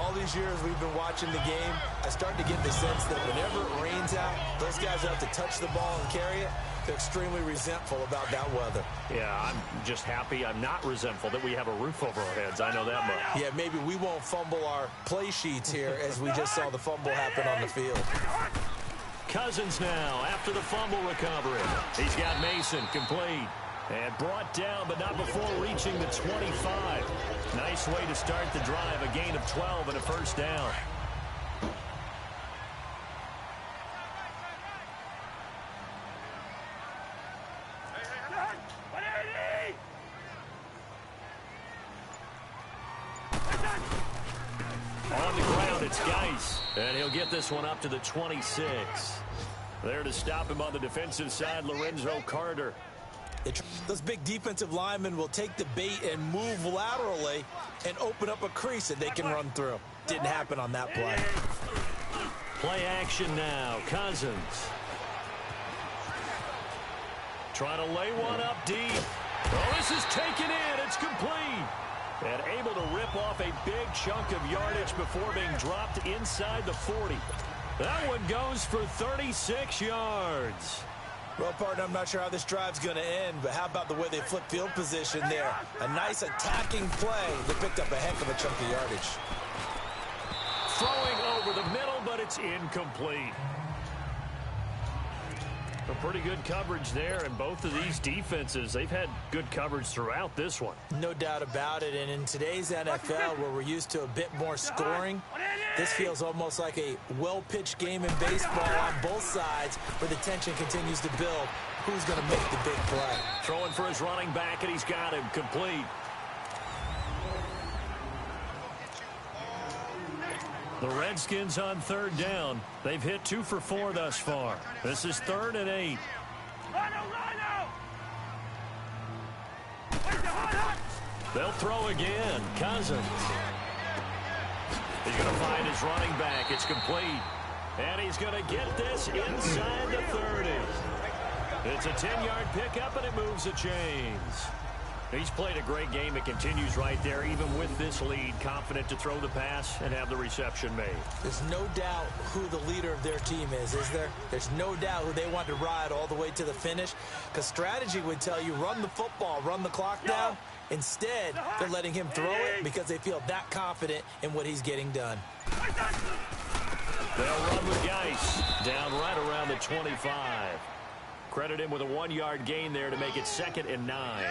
All these years we've been watching the game, I start to get the sense that whenever it rains out, those guys have to touch the ball and carry it. They're extremely resentful about that weather. Yeah, I'm just happy I'm not resentful that we have a roof over our heads. I know that much. Yeah, maybe we won't fumble our play sheets here as we just saw the fumble happen on the field. Cousins now after the fumble recovery. He's got Mason complete. And brought down, but not before reaching the 25. Nice way to start the drive. A gain of 12 and a first down. On the ground, it's Geis. And he'll get this one up to the 26. There to stop him on the defensive side, Lorenzo Carter. Those big defensive linemen will take the bait and move laterally and open up a crease that they can run through. Didn't happen on that play. Play action now. Cousins. Trying to lay one up deep. Oh, this is taken in. It's complete. And able to rip off a big chunk of yardage before being dropped inside the 40. That one goes for 36 yards. Well, partner, I'm not sure how this drive's going to end, but how about the way they flip field position there? A nice attacking play that picked up a heck of a chunk of yardage. Throwing over the middle, but it's incomplete. A pretty good coverage there, and both of these defenses, they've had good coverage throughout this one. No doubt about it, and in today's NFL, where we're used to a bit more scoring, this feels almost like a well-pitched game in baseball on both sides, where the tension continues to build. Who's going to make the big play? Throwing for his running back, and he's got him complete. The Redskins on third down. They've hit 2 for 4 thus far. This is 3rd and 8. They'll throw again. Cousins. He's going to find his running back. It's complete. And he's going to get this inside the 30. It's a 10-yard pickup, and it moves the chains. He's played a great game. It continues right there, even with this lead, confident to throw the pass and have the reception made. There's no doubt who the leader of their team is there? There's no doubt who they want to ride all the way to the finish, because strategy would tell you run the football, run the clock down. Instead, they're letting him throw it because they feel that confident in what he's getting done. They'll run with Geis down right around the 25. Credit him with a 1-yard gain there to make it 2nd and 9.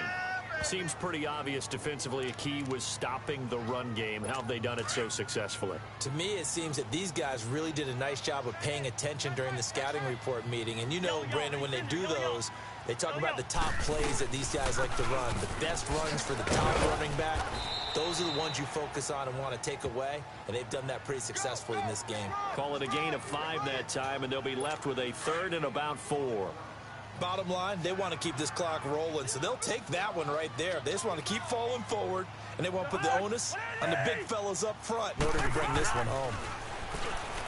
Seems pretty obvious defensively a key was stopping the run game. How have they done it so successfully? To me, it seems that these guys really did a nice job of paying attention during the scouting report meeting. And you know, Brandon, when they do those, they talk about the top plays that these guys like to run. The best runs for the top running back. Those are the ones you focus on and want to take away. And they've done that pretty successfully in this game. Call it a gain of 5 that time, and they'll be left with a 3rd and about 4. Bottom line, they want to keep this clock rolling, so they'll take that one right there. They just want to keep falling forward, and they want to put the onus on the big fellas up front in order to bring this one home.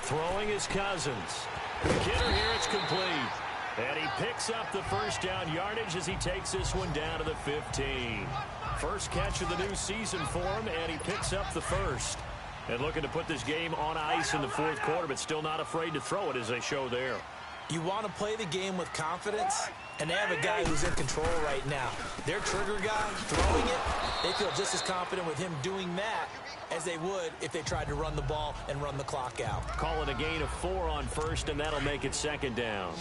Throwing his Cousins. Kidder here, it's complete. And he picks up the first down yardage as he takes this one down to the 15. First catch of the new season for him, and he picks up the first. And looking to put this game on ice in the 4th quarter, but still not afraid to throw it as they show there. You want to play the game with confidence, and they have a guy who's in control right now. Their trigger guy throwing it, they feel just as confident with him doing that as they would if they tried to run the ball and run the clock out. Call it a gain of 4 on first, and that'll make it 2nd down.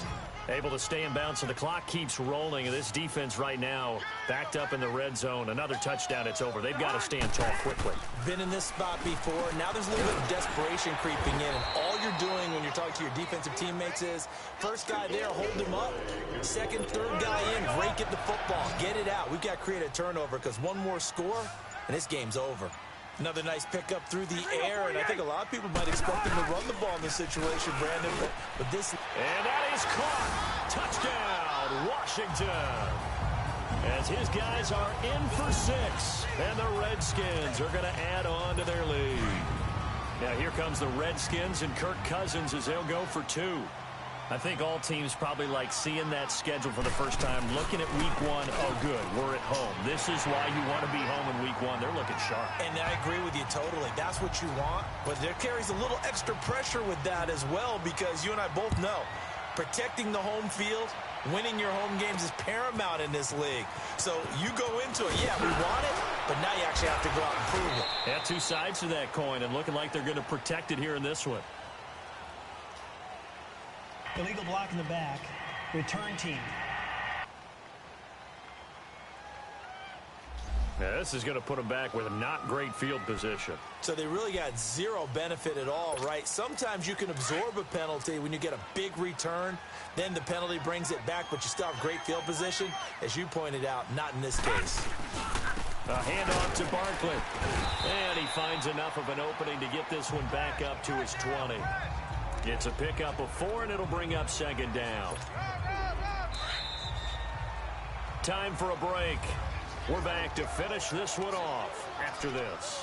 Able to stay in bounds, and the clock keeps rolling, and this defense right now backed up in the red zone. Another touchdown, it's over. They've got to stand tall quickly. Been in this spot before. Now there's a little bit of desperation creeping in, and all you're doing when you're talking to your defensive teammates is first guy there, hold him up. Second, third guy in, rake at the football. Get it out. We've got to create a turnover because one more score, and this game's over. Another nice pickup through the air, and I think a lot of people might expect him to run the ball in this situation, Brandon, but this... And that is caught. Touchdown, Washington. As his guys are in for 6, and the Redskins are going to add on to their lead. Now here comes the Redskins and Kirk Cousins as they'll go for 2. I think all teams probably like seeing that schedule for the first time, looking at week 1. Oh, good, we're at home. This is why you want to be home in week 1. They're looking sharp. And I agree with you totally. That's what you want. But there carries a little extra pressure with that as well, because you and I both know protecting the home field, winning your home games is paramount in this league. So you go into it, yeah, we want it, but now you actually have to go out and prove it. Yeah, two sides to that coin, and looking like they're going to protect it here in this one. Illegal block in the back. Return team. Yeah, this is going to put them back with a not great field position. So they really got zero benefit at all, right? Sometimes you can absorb a penalty when you get a big return. Then the penalty brings it back, but you still have great field position. As you pointed out, not in this case. A handoff to Barkley. And he finds enough of an opening to get this one back up to his 20. It's a pickup of 4, and it'll bring up second down. Time for a break. We're back to finish this one off after this.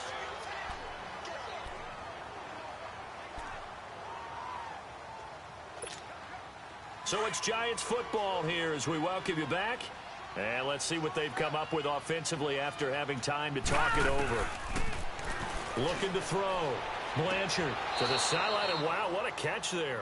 So it's Giants football here as we welcome you back. And let's see what they've come up with offensively after having time to talk it over. Looking to throw. Blanchard to the sideline, and wow, what a catch there.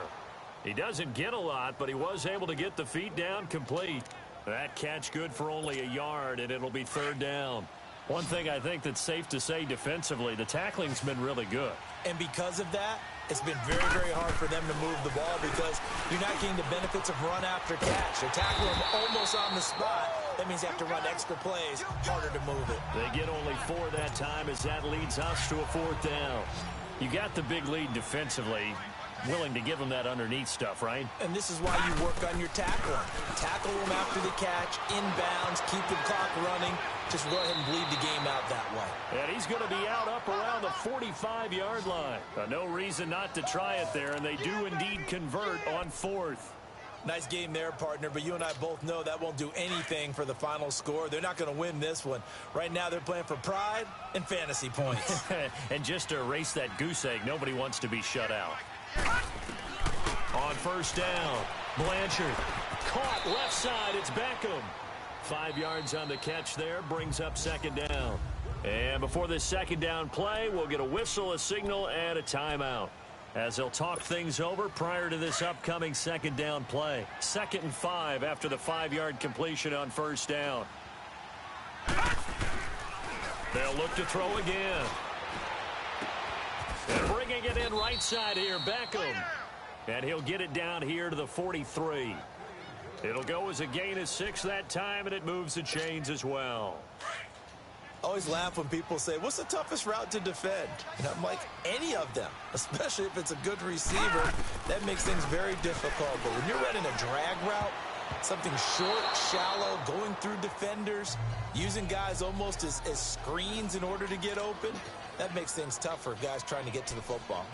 He doesn't get a lot, but he was able to get the feet down complete. That catch good for only a yard, and it'll be third down. One thing I think that's safe to say defensively, the tackling's been really good. And because of that, it's been very, very hard for them to move the ball because you're not getting the benefits of run after catch. They're tackling them almost on the spot. That means you have to run extra plays, harder to move it. They get only 4 that time as that leads us to a fourth down. You got the big lead defensively, willing to give them that underneath stuff, right? And this is why you work on your tackling. Tackle them after the catch, inbounds, keep the clock running. Just go ahead and bleed the game out that way. And he's going to be out up around the 45-yard line. No reason not to try it there, and they do indeed convert on 4th. Nice game there, partner, but you and I both know that won't do anything for the final score. They're not going to win this one. Right now, they're playing for pride and fantasy points. And just to erase that goose egg, nobody wants to be shut out. On first down, Blanchard caught left side. It's Beckham. 5 yards on the catch there, brings up second down. And before this second down play, we'll get a whistle, a signal, and a timeout, as they'll talk things over prior to this upcoming second down play. 2nd and 5 after the 5-yard completion on first down. They'll look to throw again. And bringing it in right side here, Beckham. And he'll get it down here to the 43. It'll go as a gain of 6 that time, and it moves the chains as well. Always laugh when people say, what's the toughest route to defend? And I'm like, any of them, especially if it's a good receiver. That makes things very difficult. But when you're running a drag route, something short, shallow, going through defenders, using guys almost as screens in order to get open, that makes things tough for guys trying to get to the football.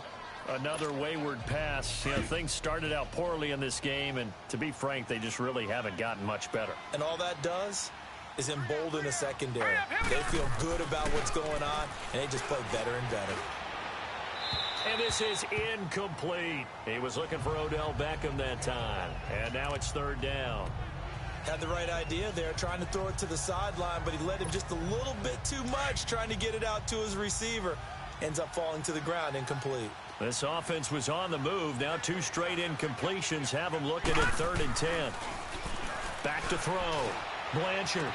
Another wayward pass. You know, things started out poorly in this game, and to be frank, they just really haven't gotten much better. And all that does is embolden the secondary. They feel good about what's going on, and they just play better and better. And this is incomplete. He was looking for Odell Beckham that time, and now it's third down. Had the right idea there, trying to throw it to the sideline, but he let him just a little bit too much, trying to get it out to his receiver. Ends up falling to the ground, incomplete. This offense was on the move. Now 2 straight incompletions have them looking at 3rd and 10. Back to throw. Blanchard.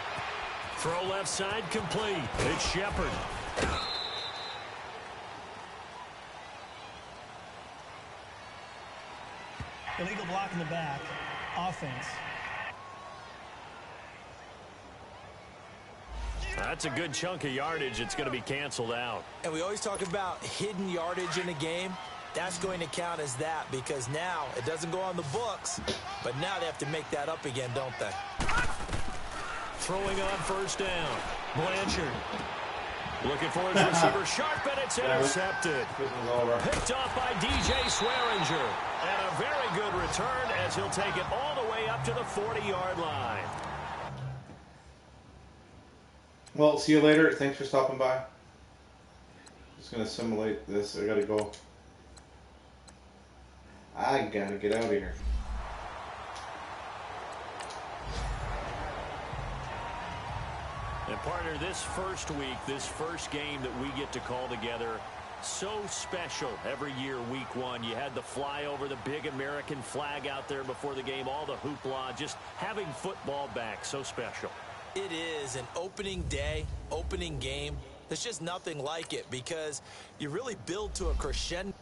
Throw left side complete. It's Shepard. Illegal block in the back. Offense. That's a good chunk of yardage. It's going to be canceled out. And we always talk about hidden yardage in a game. That's going to count as that because now it doesn't go on the books, but now they have to make that up again, don't they? Throwing on first down. Blanchard. Looking for his receiver. Sharp, and it's intercepted. Picked off by DJ Swearinger. And a very good return as he'll take it all the way up to the 40-yard line. Well, see you later. Thanks for stopping by. Just going to simulate this. I got to go. I got to get out of here. Partner, this first week, this first game that we get to call together, so special every year, week one. You had the flyover, the big American flag out there before the game, all the hoopla, just having football back, so special. It is an opening day, opening game. There's just nothing like it because you really build to a crescendo.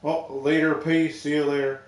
Well, later, peace. See you later.